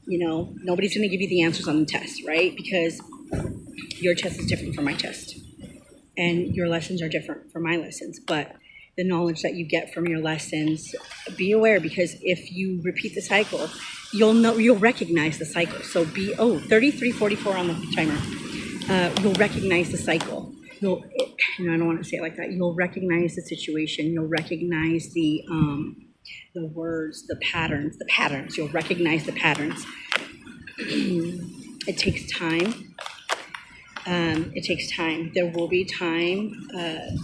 nobody's going to give you the answers on the test, right? Because your test is different from my test, and your lessons are different from my lessons. But the knowledge that you get from your lessons, be aware, because if you repeat the cycle, you'll recognize the cycle. So 33:44 on the timer. You'll recognize the cycle. I don't want to say it like that. You'll recognize the situation. You'll recognize the words, the patterns. You'll recognize the patterns. It takes time. There will be time.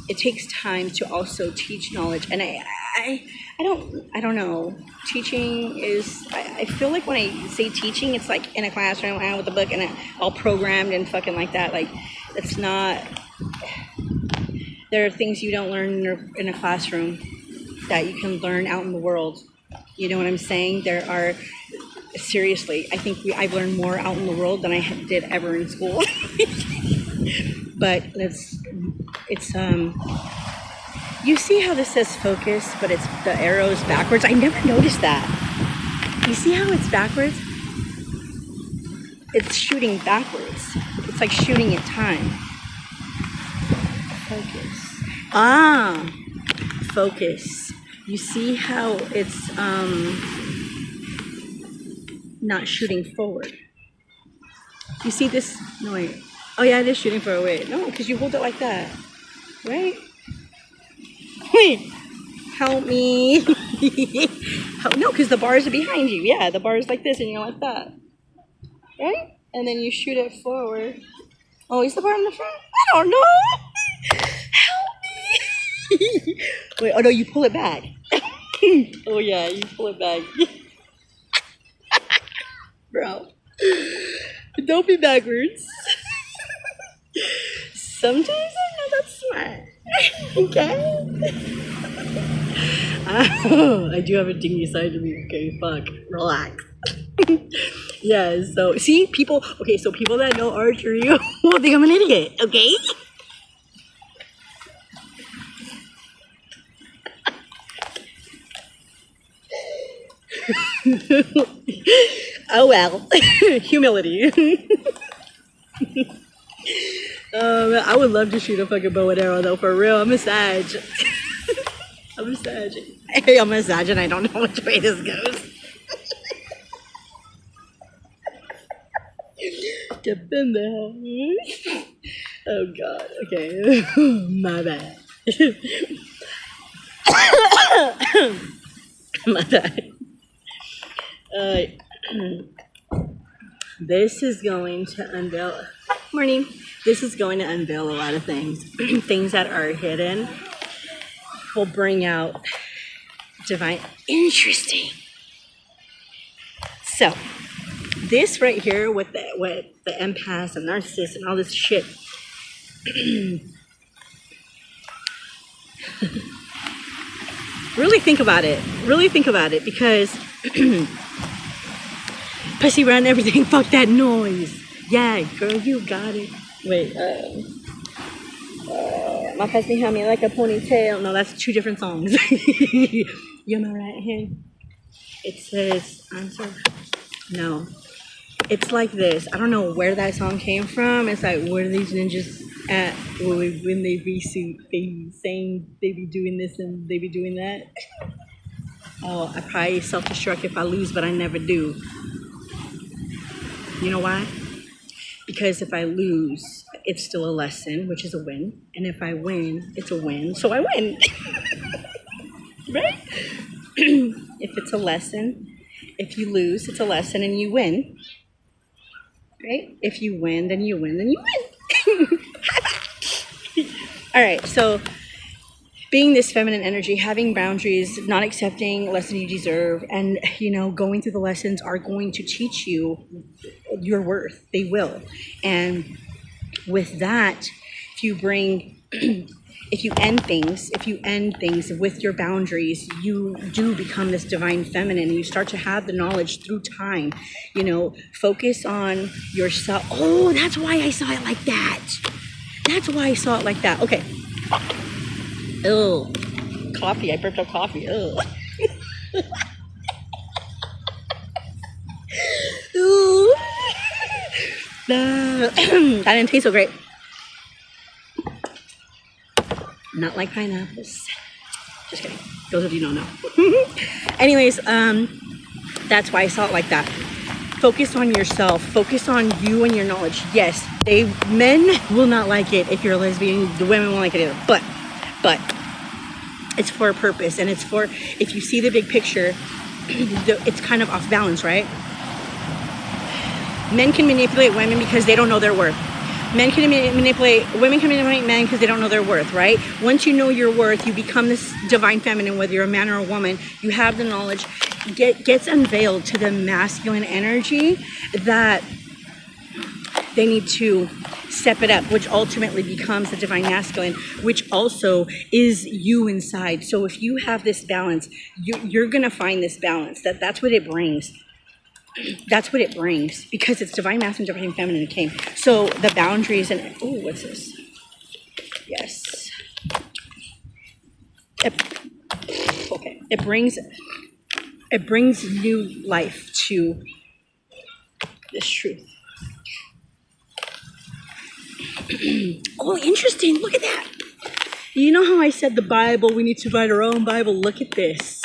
It takes time to also teach knowledge. And I don't know. Teaching is, I feel like when I say teaching, it's like in a classroom with a book and all programmed and fucking like that. Like, it's not, there are things you don't learn in a classroom that you can learn out in the world. You know what I'm saying? Seriously, I think I've learned more out in the world than I did ever in school. But you see how this says focus, but it's the arrow's backwards? I never noticed that. You see how it's backwards? It's shooting backwards. It's like shooting at time. Focus. Focus. You see how it's not shooting forward. You see this? No, wait. Oh yeah, it is shooting forward. Wait, no, because you hold it like that, right? Wait, help me. No, because the bars are behind you. Yeah, the bar is like this and you're like that, right? And then you shoot it forward. Oh, is the bar in the front? I don't know. Help me. Wait, oh no, you pull it back. Oh yeah, you pull it back. Bro, don't be backwards. Sometimes I'm not that smart. Okay? I do have a dingy side to me. Okay, fuck. Relax. Yeah, so, see, people that know archery will think I'm an idiot, okay? Oh well. Humility. I would love to shoot a fucking bow and arrow though, for real. I'm a Sag. I'm a Sag. Hey, I'm a Sag and I don't know which way this goes. Get in there. Oh god, okay. My bad. My bad. This is going to unveil. Morning. This is going to unveil a lot of things. Things that are hidden will bring out divine. Interesting. So, this right here with the empaths and narcissists and all this shit. Really think about it. Really think about it, because pussy run everything. Fuck that noise. Yeah, girl, you got it. Wait, my pussy held me like a ponytail. No, that's two different songs. You're my right hand. It says, I'm sorry. No. It's like this. I don't know where that song came from. It's like, where are these ninjas at when they resuit? They be saying they be doing this and they be doing that. Oh, I probably self-destruct if I lose, but I never do. You know why? Because if I lose, it's still a lesson, which is a win. And if I win, it's a win. So I win. Right? If it's a lesson, if you lose, it's a lesson and you win. Right? If you win, then you win, then you win. All right, so being this feminine energy, having boundaries, not accepting less than you deserve, and, going through the lessons are going to teach you your worth. They will. And with that, if you bring if you end things with your boundaries, you do become this divine feminine. You start to have the knowledge through time. You know, focus on yourself. Oh, that's why I saw it like that. That's why I saw it like that. Okay. Oh, coffee. I burped up coffee. Oh. Ooh. That didn't taste so great. Not like pineapples. Just kidding. Those of you don't know. Anyways, that's why I saw it like that. Focus on yourself. Focus on you and your knowledge. Yes, men will not like it if you're a lesbian. The women won't like it either. But it's for a purpose, and it's for, if you see the big picture, it's kind of off balance, right? Men can manipulate women because they don't know their worth. Women can manipulate men because they don't know their worth, right? Once you know your worth, you become this divine feminine, whether you're a man or a woman. You have the knowledge, gets unveiled to the masculine energy that they need to step it up, which ultimately becomes the divine masculine, which also is you inside. So if you have this balance, you're going to find this balance. That's what it brings. That's what it brings, because it's divine masculine, divine feminine. It came. So the boundaries and oh, what's this? Yes. Okay. It brings new life to this truth. Oh, interesting. Look at that. You know how I said the Bible, we need to write our own Bible? Look at this.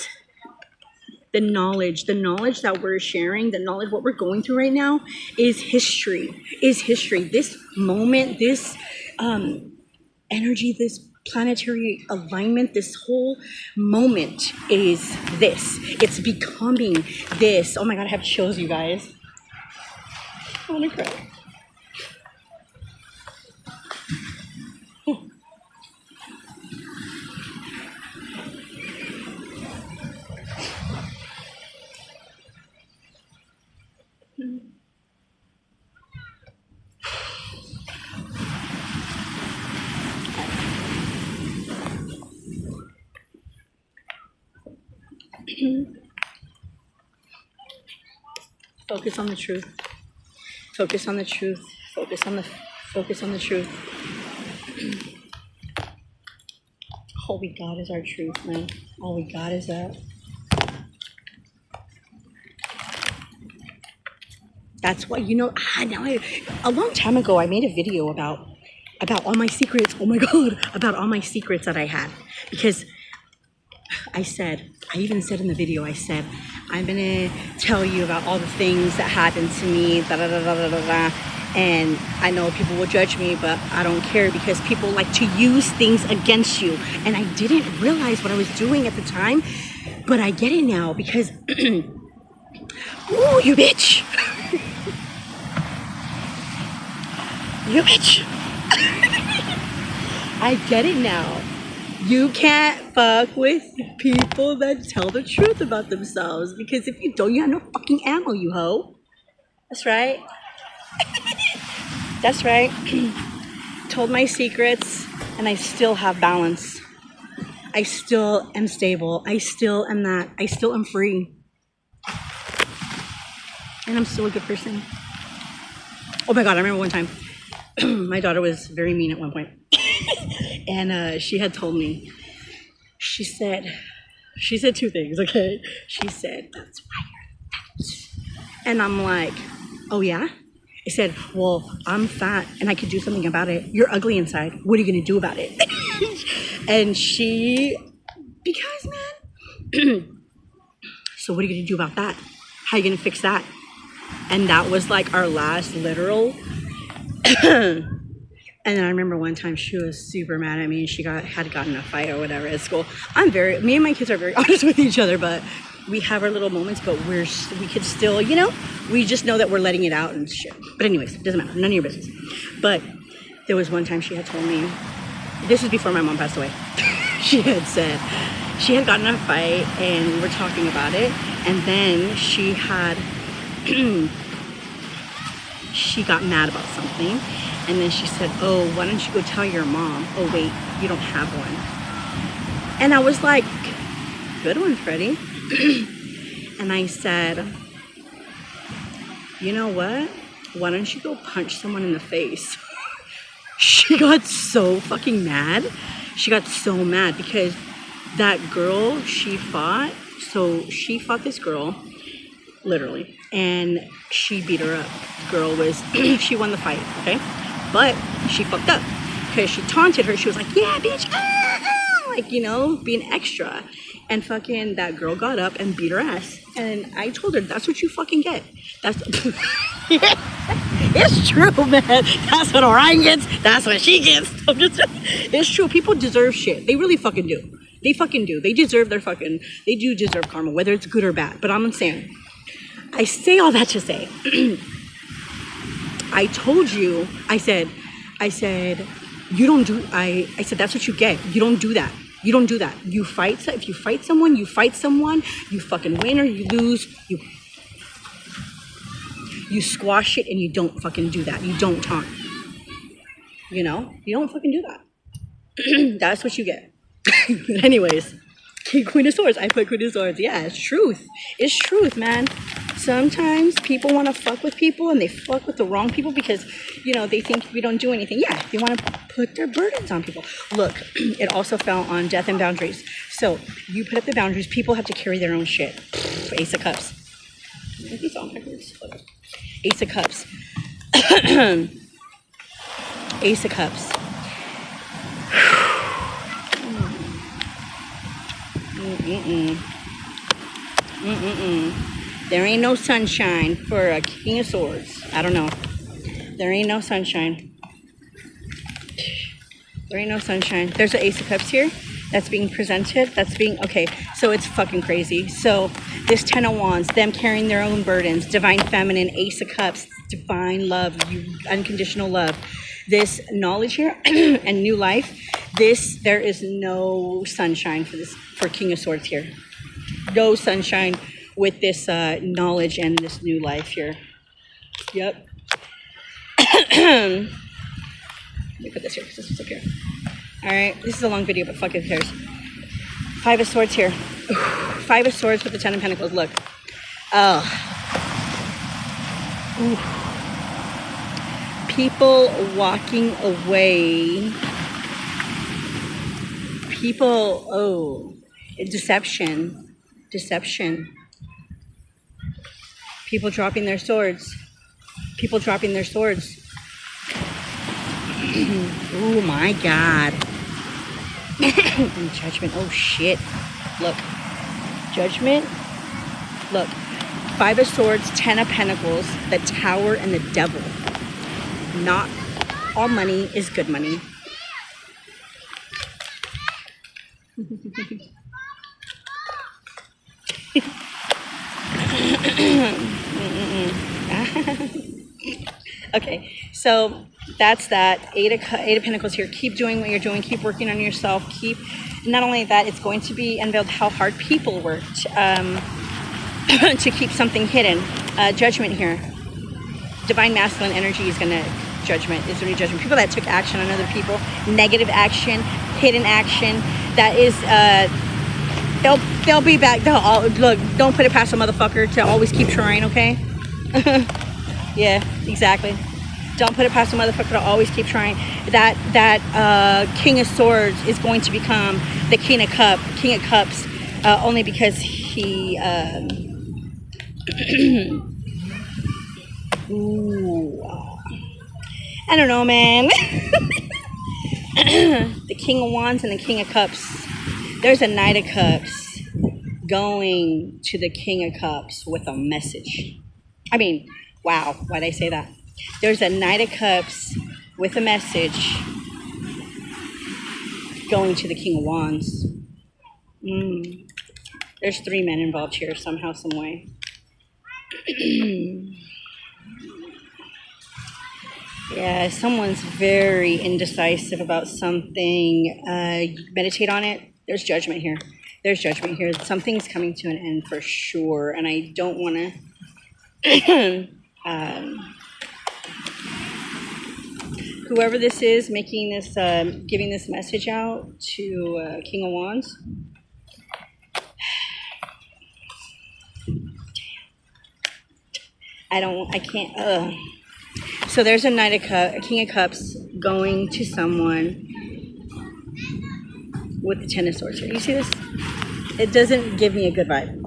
The knowledge that we're sharing, the knowledge, what we're going through right now is history, This moment, this energy, this planetary alignment, this whole moment is this. It's becoming this. Oh my God, I have chills, you guys. I want to cry. Focus on the truth. Focus on the truth. Focus on the truth. All we got is our truth, man. All we got is that. That's why, you know, a long time ago, I made a video about all my secrets. Oh my God, about all my secrets that I had. Because I even said in the video, I said, I'm going to tell you about all the things that happened to me, and I know people will judge me, but I don't care, because people like to use things against you. And I didn't realize what I was doing at the time, but I get it now, because, ooh, you bitch. You bitch. I get it now. You can't fuck with people that tell the truth about themselves, because if you don't, you have no fucking ammo, you hoe. That's right. That's right. Told my secrets, and I still have balance. I still am stable. I still am that. I still am free. And I'm still a good person. Oh my God, I remember one time, my daughter was very mean at one point. And she had told me, she said two things, okay? She said, that's why you're fat. And I'm like, oh yeah? I said, well, I'm fat and I could do something about it. You're ugly inside. What are you going to do about it? And because, man. So what are you going to do about that? How are you going to fix that? And that was like our last literal. And then I remember one time she was super mad at me. She had gotten in a fight or whatever at school. Me and my kids are very honest with each other, but we have our little moments, but we could still, you know, we just know that we're letting it out and shit. But anyways, it doesn't matter. None of your business. But there was one time she had told me, this was before my mom passed away. She had said, she had gotten in a fight and we were talking about it. And then she got mad about something. And then she said, oh, why don't you go tell your mom? Oh, wait, you don't have one. And I was like, good one, Freddie. And I said, you know what? Why don't you go punch someone in the face? She got so fucking mad. She got so mad because that girl she fought, so she fought this girl, literally, and she beat her up. The girl was, she won the fight, okay? But she fucked up because she taunted her. She was like, yeah, bitch, like, you know, being extra. And fucking that girl got up and beat her ass. And I told her, that's what you fucking get. That's, it's true, man. That's what Orion gets. That's what she gets. It's true. People deserve shit. They really fucking do. They fucking do. They deserve their fucking, they do deserve karma, whether it's good or bad. But I'm saying, I say all that to say, I told you, I said, you don't do, I said, that's what you get. You don't do that. You don't do that. You fight, if you fight someone, you fight someone, you fucking win or you lose, you squash it and you don't fucking do that. You don't taunt. You know? You don't fucking do that. That's what you get. But anyways, Queen of Swords. I put Queen of Swords. Yeah, it's truth. It's truth, man. Sometimes people want to fuck with people and they fuck with the wrong people because, you know, they think we don't do anything. Yeah, they want to put their burdens on people. Look, it also fell on death and boundaries. So you put up the boundaries. People have to carry their own shit. Ace of Cups. Ace of Cups. Ace of Cups. There ain't no sunshine for a King of Swords. I don't know. There ain't no sunshine. There ain't no sunshine. There's an Ace of Cups here that's being presented. That's being, okay, so it's fucking crazy. So this 10 of Wands, them carrying their own burdens, divine feminine, Ace of Cups, divine love, unconditional love. This knowledge here and new life, there is no sunshine for King of Swords here. No sunshine with this knowledge and this new life here. Yep. Let me put this here because this was up here. All right, this is a long video, but fuck it, who cares? 5 of Swords here. 5 of Swords with the 10 of Pentacles. Look. Oh. Ooh. People walking away. People, deception. People dropping their swords. People dropping their swords. Oh my God. Judgment. Oh shit. Look. Judgment. Look. 5 of Swords, 10 of Pentacles, the Tower, and the Devil. Not all money is good money. Okay, so that's that. 8 of Pentacles here. Keep doing what you're doing. Keep working on yourself. Keep, not only that, it's going to be unveiled how hard people worked to keep something hidden. Judgment here. Divine masculine energy is going to judgment. Is going to judgment. People that took action on other people, negative action, hidden action. That is, they'll be back. They'll all, look. Don't put it past a motherfucker to always keep trying. Okay. Yeah, exactly. Don't put it past a motherfucker to always keep trying. That King of Swords is going to become the King of Cups, only because he. Ooh. I don't know, man. The King of Wands and the King of Cups. There's a Knight of Cups going to the King of Cups with a message. I mean, wow, why'd I say that? There's a Knight of Cups with a message going to the King of Wands. There's 3 men involved here somehow, some way. Yeah, someone's very indecisive about something. Meditate on it. There's judgment here. There's judgment here. Something's coming to an end for sure, and I don't want to... whoever this is making this, giving this message out to King of Wands. I can't. So there's a a King of Cups going to someone with the Ten of Swords here. You see this? It doesn't give me a good vibe.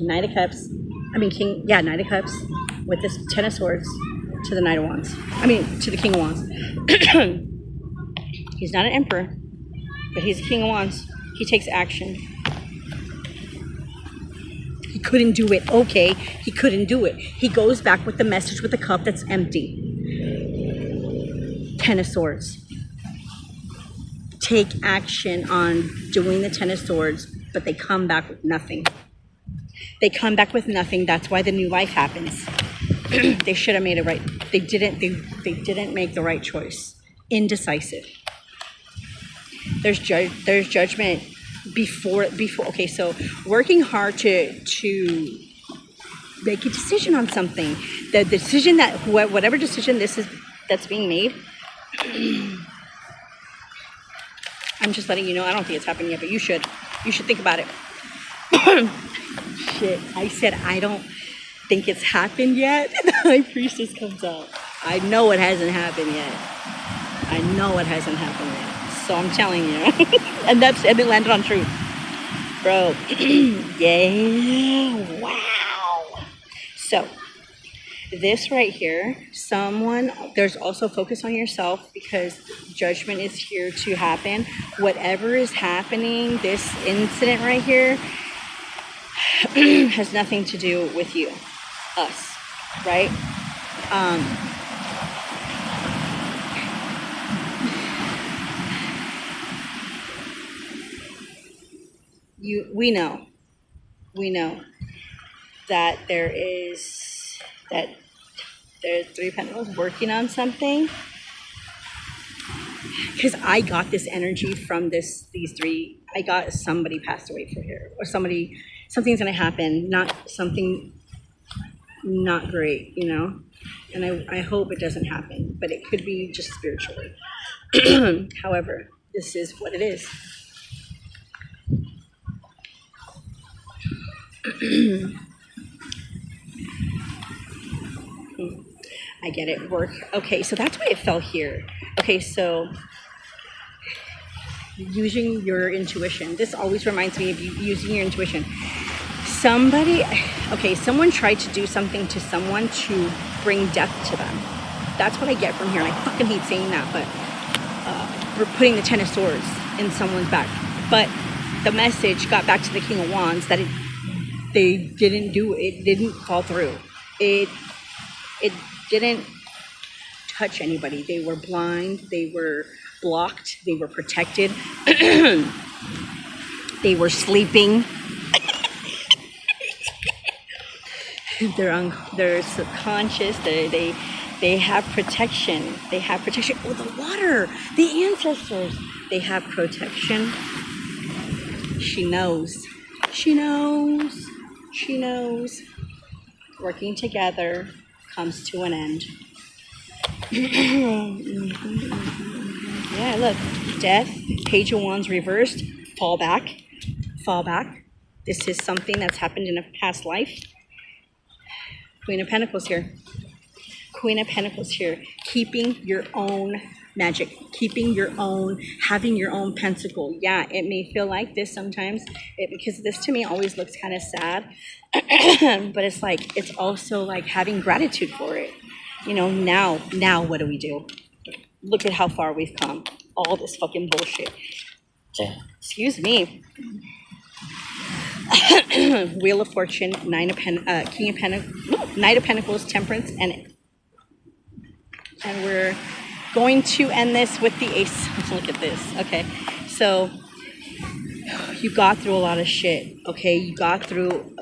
Knight of Cups. Knight of Cups with this Ten of Swords to the Knight of Wands. To the King of Wands. He's not an emperor, but he's a King of Wands. He takes action. He couldn't do it. Okay, he couldn't do it. He goes back with the message with the cup that's empty. Ten of Swords. Take action on doing the Ten of Swords, but they come back with nothing. They come back with nothing. That's why the new life happens. They should have made it right. They didn't. They didn't make the right choice. Indecisive. There's judgment before. Okay, so working hard to make a decision on something. The decision that whatever decision that's being made. I'm just letting you know. I don't think it's happened yet, but you should. You should think about it. Shit, I said I don't think it's happened yet. The High Priestess comes out. I know it hasn't happened yet. I know it hasn't happened yet. So I'm telling you. And it landed on truth. Bro. Yeah. Wow. So this right here, there's also focus on yourself because judgment is here to happen. Whatever is happening, this incident right here has nothing to do with you, us, right? We know that there's Three of Pentacles working on something. Because I got this energy from these three. I got somebody passed away from here, or something's gonna happen. Something not great, And I hope it doesn't happen, but it could be just spiritually. However, this is what it is. I get it. Work. Okay, so that's why it fell here. Okay, so using your intuition. This always reminds me of you using your intuition. Someone tried to do something to someone to bring death to them. That's what I get from here. And I fucking hate saying that, but we're putting the Ten of Swords in someone's back. But the message got back to the King of Wands that they didn't do it. It didn't fall through. It didn't touch anybody. They were blind. They were blocked. They were protected. They were sleeping. They're subconscious. They have protection. They have protection. Oh, the water. The ancestors. They have protection. She knows. She knows. She knows. Working together comes to an end. Yeah, look. Death. Page of Wands reversed. Fall back. Fall back. This is something that's happened in a past life. Queen of Pentacles here. Queen of Pentacles here. Keeping your own magic. Keeping your own, having your own pentacle. Yeah, it may feel like this sometimes. Because this to me always looks kind of sad. But it's like, it's also like having gratitude for it. Now what do we do? Look at how far we've come. All this fucking bullshit. Excuse me. Wheel of Fortune, King of Pentacles, Knight of Pentacles, Temperance, and we're going to end this with the Ace. Look at this. Okay, so you got through a lot of shit. Okay, you got through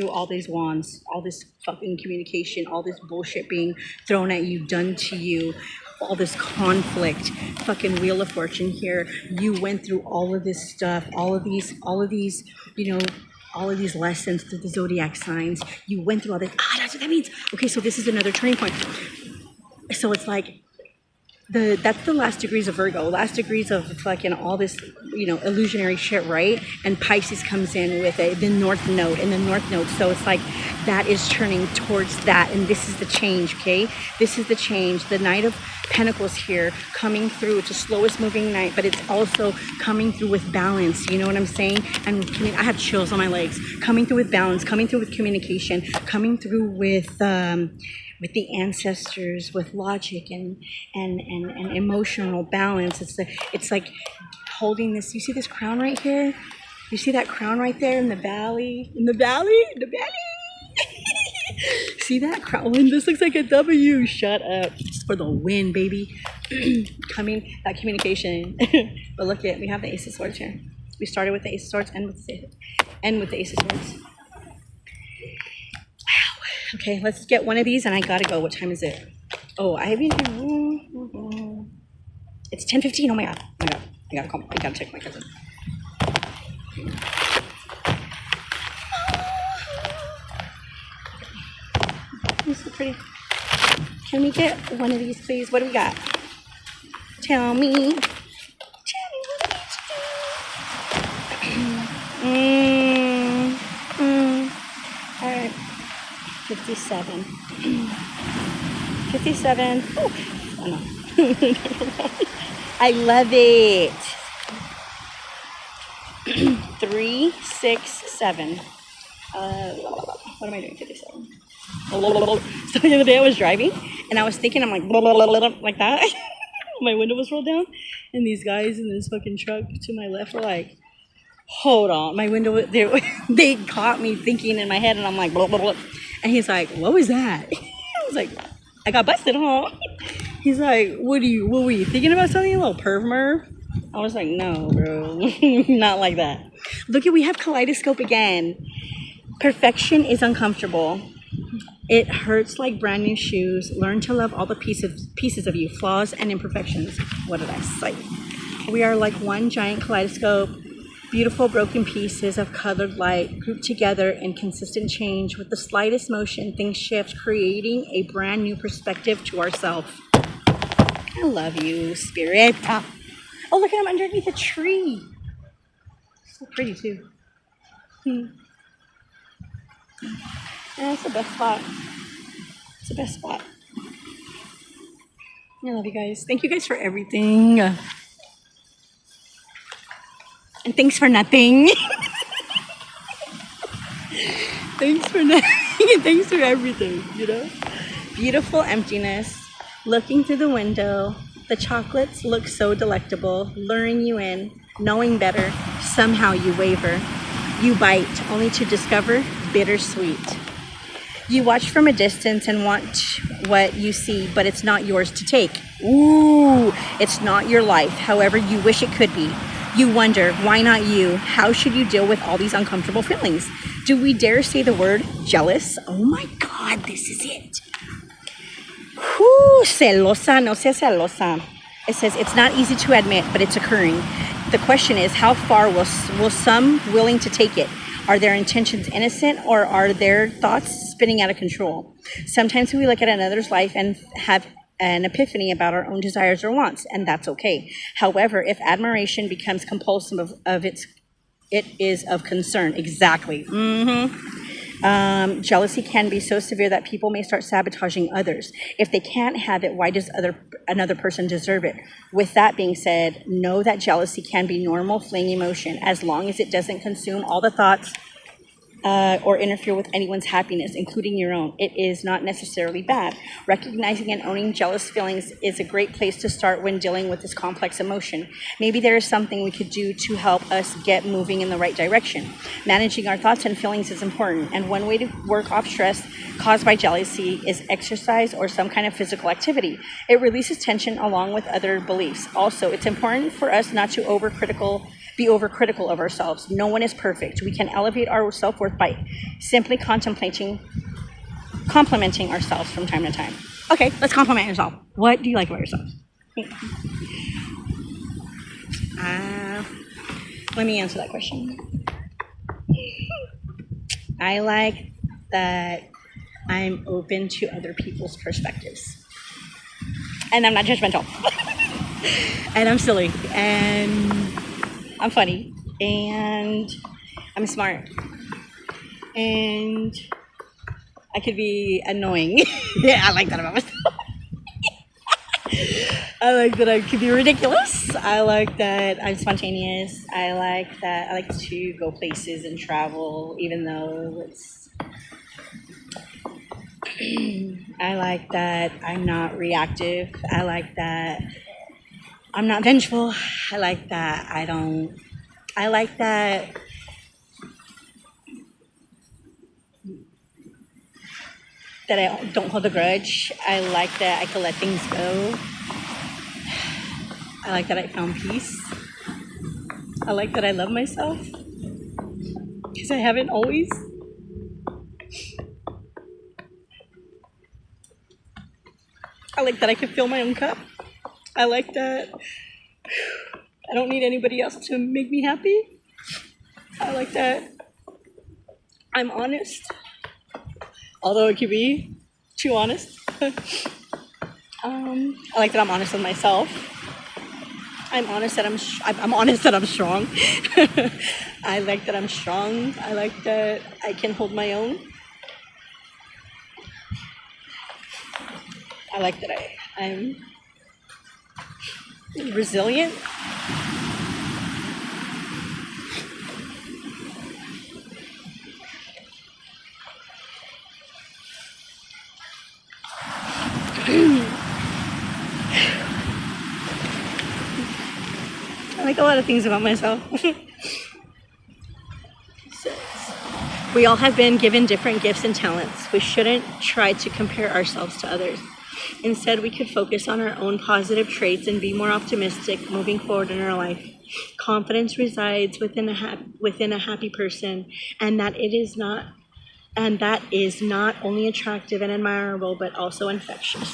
all these wands, all this fucking communication, all this bullshit being thrown at you, done to you. All this conflict, fucking Wheel of Fortune here. You went through all of this stuff, all of these, all of these lessons through the zodiac signs. You went through all this. That's what that means. Okay, so this is another turning point. So it's like that's the last degrees of Virgo, last degrees of fucking all this, illusionary shit, right? And Pisces comes in with the North Node and the North Node. So it's like that is turning towards that, and this is the change, okay? This is the change. The Knight of Pentacles here coming through. It's the slowest moving night, but it's also coming through with balance. You know what I'm saying? And I have chills on my legs. Coming through with balance, coming through with communication, coming through with the ancestors, with logic and emotional balance. It's like holding this. You see this crown right here? You see that crown right there in the valley? In the valley? See that crown? This looks like a W. Shut up. It's for the win, baby. That communication. But look at, we have the Ace of Swords here. We started with the Ace of Swords and with the Ace of Swords. Okay, let's get one of these, and I gotta go. What time is it? Oh, it's 10:15. Oh my god. I gotta call. I gotta check my cousin. This is pretty. Can we get one of these, please? What do we got? Tell me what it is. All right. 57. 57. Oh no. I love it. 3, 6, 7. What am I doing? 57. So the other day I was driving and I was thinking, I'm like that. My window was rolled down, and these guys in this fucking truck to my left were like, hold on, my window, they caught me thinking in my head, and I'm like, blah, blah, blah. And he's like, what was that? I was like, I got busted, huh? He's like, what were you thinking about something, a little perv merv? I was like, no, bro, not like that. Look, we have kaleidoscope again. Perfection is uncomfortable. It hurts like brand new shoes. Learn to love all the pieces of you, flaws and imperfections. What did I say? We are like one giant kaleidoscope. Beautiful broken pieces of colored light grouped together in consistent change. With the slightest motion, things shift, creating a brand new perspective to ourselves. I love you, Spirit. Oh, look at him underneath a tree. So pretty, too. Yeah, it's the best spot. It's the best spot. I love you guys. Thank you guys for everything. And thanks for nothing. Thanks for nothing and thanks for everything, Beautiful emptiness. Looking through the window. The chocolates look so delectable, luring you in, knowing better. Somehow you waver. You bite, only to discover bittersweet. You watch from a distance and want what you see, but it's not yours to take. Ooh, it's not your life, however you wish it could be. You wonder, why not you? How should you deal with all these uncomfortable feelings? Do we dare say the word jealous? Oh my God, this is it. Whoo, celosa, no seas celosa. It says, it's not easy to admit, but it's occurring. The question is, how far will some willing to take it? Are their intentions innocent, or are their thoughts spinning out of control? Sometimes we look at another's life and have an epiphany about our own desires or wants, and that's okay. However, if admiration becomes compulsive it is of concern. Exactly. Jealousy can be so severe that people may start sabotaging others. If they can't have it, why does another person deserve it? With that being said, know that jealousy can be normal, fleeting emotion, as long as it doesn't consume all the thoughts or interfere with anyone's happiness, including your own. It is not necessarily bad. Recognizing and owning jealous feelings is a great place to start when dealing with this complex emotion. Maybe there is something we could do to help us get moving in the right direction. Managing our thoughts and feelings is important, and one way to work off stress caused by jealousy is exercise or some kind of physical activity. It releases tension along with other beliefs. Also, it's important for us not to be overcritical of ourselves. No one is perfect. We can elevate our self-worth by simply complimenting ourselves from time to time. Okay, let's compliment yourself. What do you like about yourself? Let me answer that question. I like that I'm open to other people's perspectives. And I'm not judgmental. And I'm silly. And I'm funny. And I'm smart. And I could be annoying. Yeah, I like that about myself. I like that I could be ridiculous. I like that I'm spontaneous. I like that I like to go places and travel, even though it's... I like that I'm not reactive. I like that I'm not vengeful. I like that I like that I don't hold a grudge. I like that I can let things go. I like that I found peace. I like that I love myself. Because I haven't always. I like that I can fill my own cup. I like that I don't need anybody else to make me happy. I like that I'm honest. Although it could be too honest. I like that I'm honest with myself. I'm honest that I'm honest that I'm strong. I like that I'm strong. I like that I can hold my own. I like that I'm resilient. I like a lot of things about myself. We all have been given different gifts and talents. We shouldn't try to compare ourselves to others. Instead, we could focus on our own positive traits and be more optimistic moving forward in our life. Confidence resides within a happy person, and that is not only attractive and admirable, but also infectious.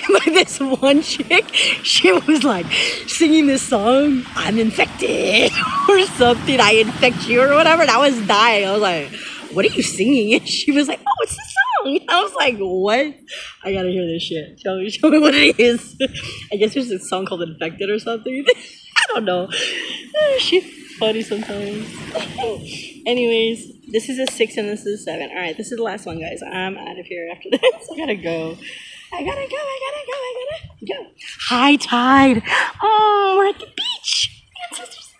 Like this one chick, she was like singing this song, I'm infected or something, I infect you or whatever, and I was dying. I was like, what are you singing? And she was like, oh, it's the song. I was like, what? I gotta hear this shit. Show me what it is. I guess there's a song called Infected or something. I don't know. She's funny sometimes. Anyways, this is a 6 and this is a 7. All right, this is the last one, guys. I'm out of here after this. I gotta go. I gotta go. High tide. Oh, we're at the beach. Ancestors.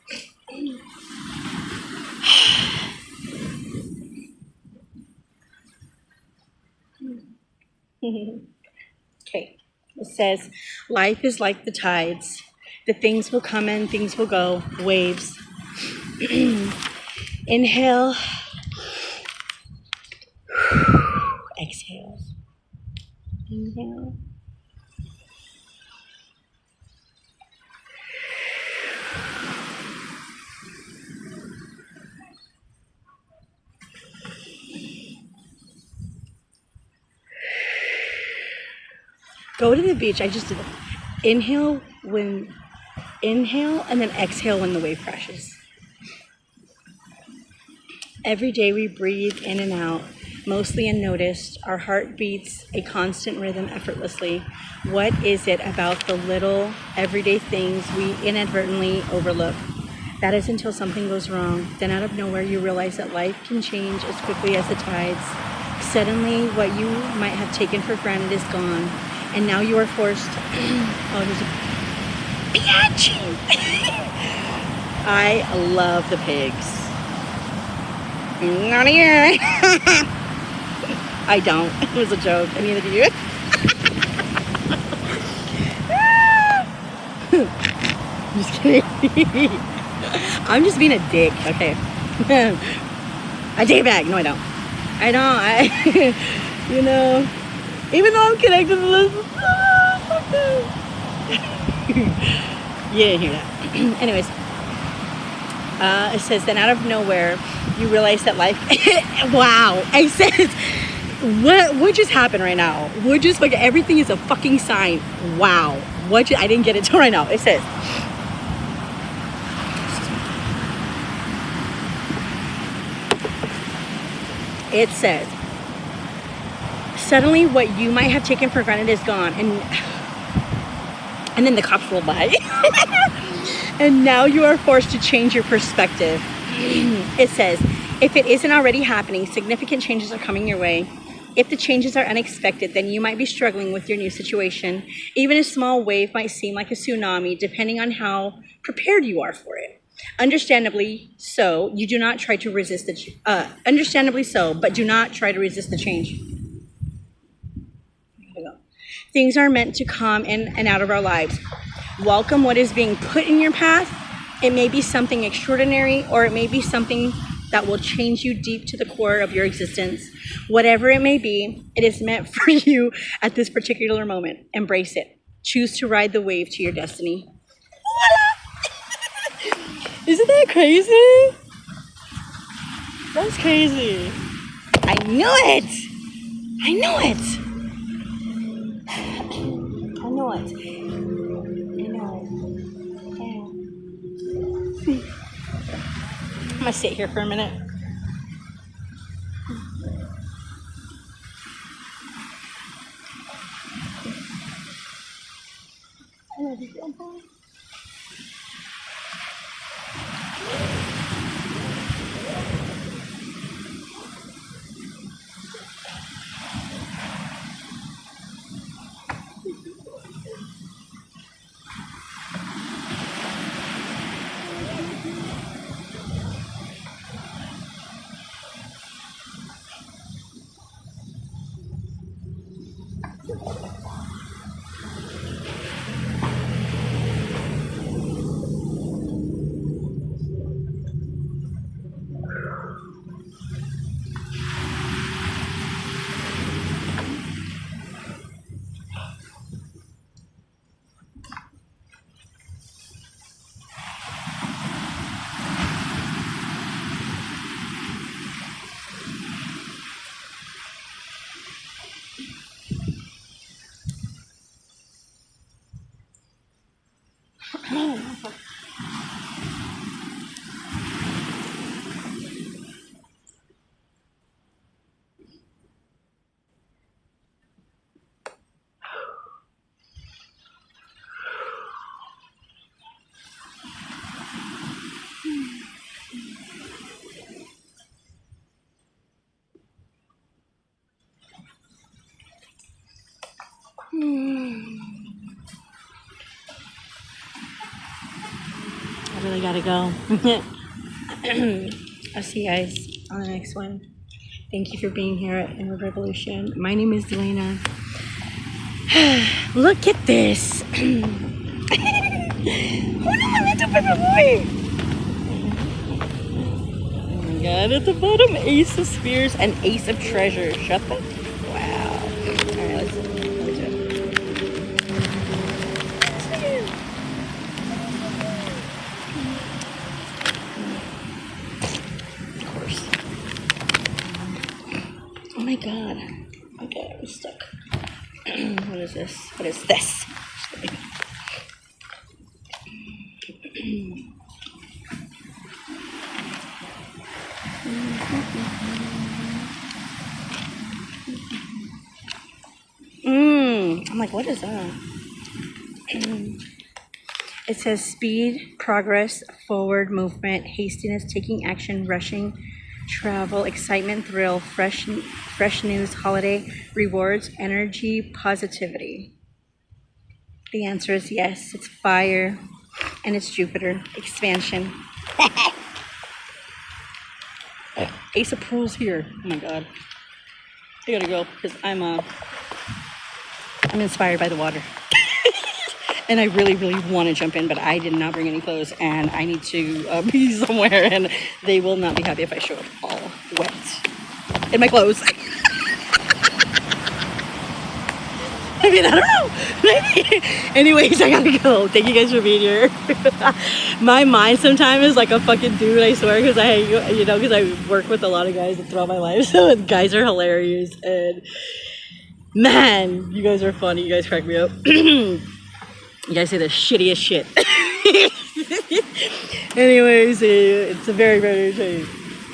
Okay. It says, life is like the tides. The things will come and things will go. Waves. Inhale. Exhale. Inhale. Go to the beach. I just did it. Inhale and then exhale when the wave crashes. Every day we breathe in and out, mostly unnoticed. Our heart beats a constant rhythm effortlessly. What is it about the little everyday things we inadvertently overlook? That is until something goes wrong. Then out of nowhere you realize that life can change as quickly as the tides. Suddenly what you might have taken for granted is gone. And now you are forced... Oh, there's a... Bitch! I love the pigs. Not here. I don't. It was a joke. I neither do you. Just kidding. I'm just being a dick. Okay. I take it back. No, I don't. You know, even though I'm connected to this. You didn't hear that. Anyways. It says, then out of nowhere, you realize that life... Wow. It says, what just happened right now? What just, like, everything is a fucking sign. Wow. I didn't get it till right now. It says... Suddenly what you might have taken for granted is gone, and then the cops roll by. And now you are forced to change your perspective. It says, if it isn't already happening, significant changes are coming your way. If the changes are unexpected, then you might be struggling with your new situation. Even a small wave might seem like a tsunami, depending on how prepared you are for it. Understandably so, but do not try to resist the change. Things are meant to come in and out of our lives. Welcome what is being put in your path. It may be something extraordinary, or it may be something that will change you deep to the core of your existence. Whatever it may be, it is meant for you at this particular moment. Embrace it. Choose to ride the wave to your destiny. Isn't that crazy? That's crazy. I knew it. I knew it. I know it. I'm gonna sit here for a minute. I really gotta go. I'll see you guys on the next one. Thank you for being here at Inward Revolution. My name is Delana. Look at this. Oh my god, at the bottom, Ace of Spears and Ace of Treasures. Shut the... Wow. Alright, let's do it. Oh my god. Okay, I'm stuck. What is this? What is this? I'm like, what is that? It says speed, progress, forward movement, hastiness, taking action, rushing, travel, excitement, thrill, fresh news, holiday, rewards, energy, positivity. The answer is yes. It's fire, and it's Jupiter. Expansion. Ace of Pearls here. Oh my god. I gotta go because I'm inspired by the water. And I really, really want to jump in, but I did not bring any clothes, and I need to be somewhere, and they will not be happy if I show up all wet in my clothes. I mean, I don't know. Maybe. Anyways, I gotta go. Thank you guys for being here. My mind sometimes is like a fucking dude, I swear, because because I work with a lot of guys throughout my life. So guys are hilarious, and man, you guys are funny. You guys crack me up. You guys say the shittiest shit. Anyways, it's a very, very entertaining.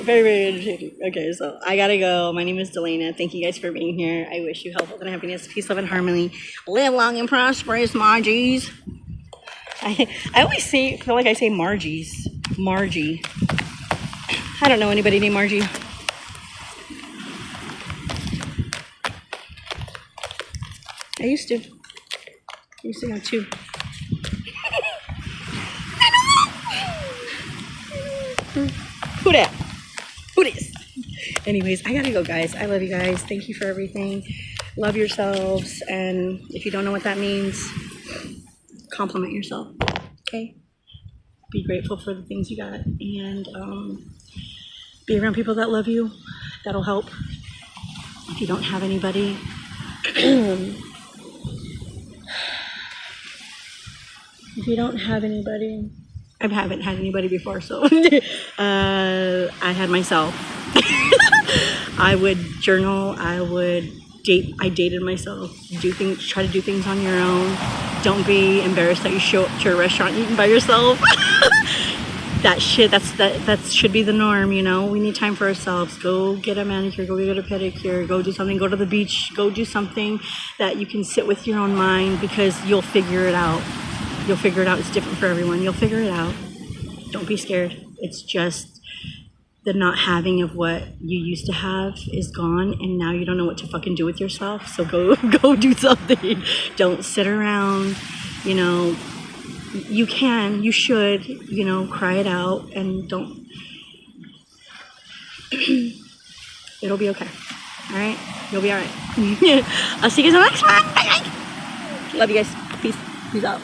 Very, very entertaining. Okay, so I gotta go. My name is Delana. Thank you guys for being here. I wish you health, and happiness, peace, love, and harmony. Live long and prosperous, Margies. I always feel like I say Margies. Margie. I don't know anybody named Margie. I used to have two. Who that? Who this? Anyways, I gotta go, guys. I love you guys. Thank you for everything. Love yourselves. And if you don't know what that means, compliment yourself. Okay? Be grateful for the things you got. And be around people that love you. That'll help. If you don't have anybody, if you don't have anybody, I haven't had anybody before, so I had myself. I would journal. I would date. I dated myself. Try to do things on your own. Don't be embarrassed that you show up to a restaurant eating by yourself. That should be the norm, you know. We need time for ourselves. Go get a manicure, go get a pedicure, go do something, go to the beach, go do something that you can sit with your own mind, because you'll figure it out. You'll figure it out. It's different for everyone. You'll figure it out. Don't be scared. It's just the not having of what you used to have is gone, and now you don't know what to fucking do with yourself. So go do something. Don't sit around, you know. You should, you know, cry it out, and don't. It'll be okay. All right? You'll be all right. I'll see you guys in the next one. Bye. Love you guys. Peace out.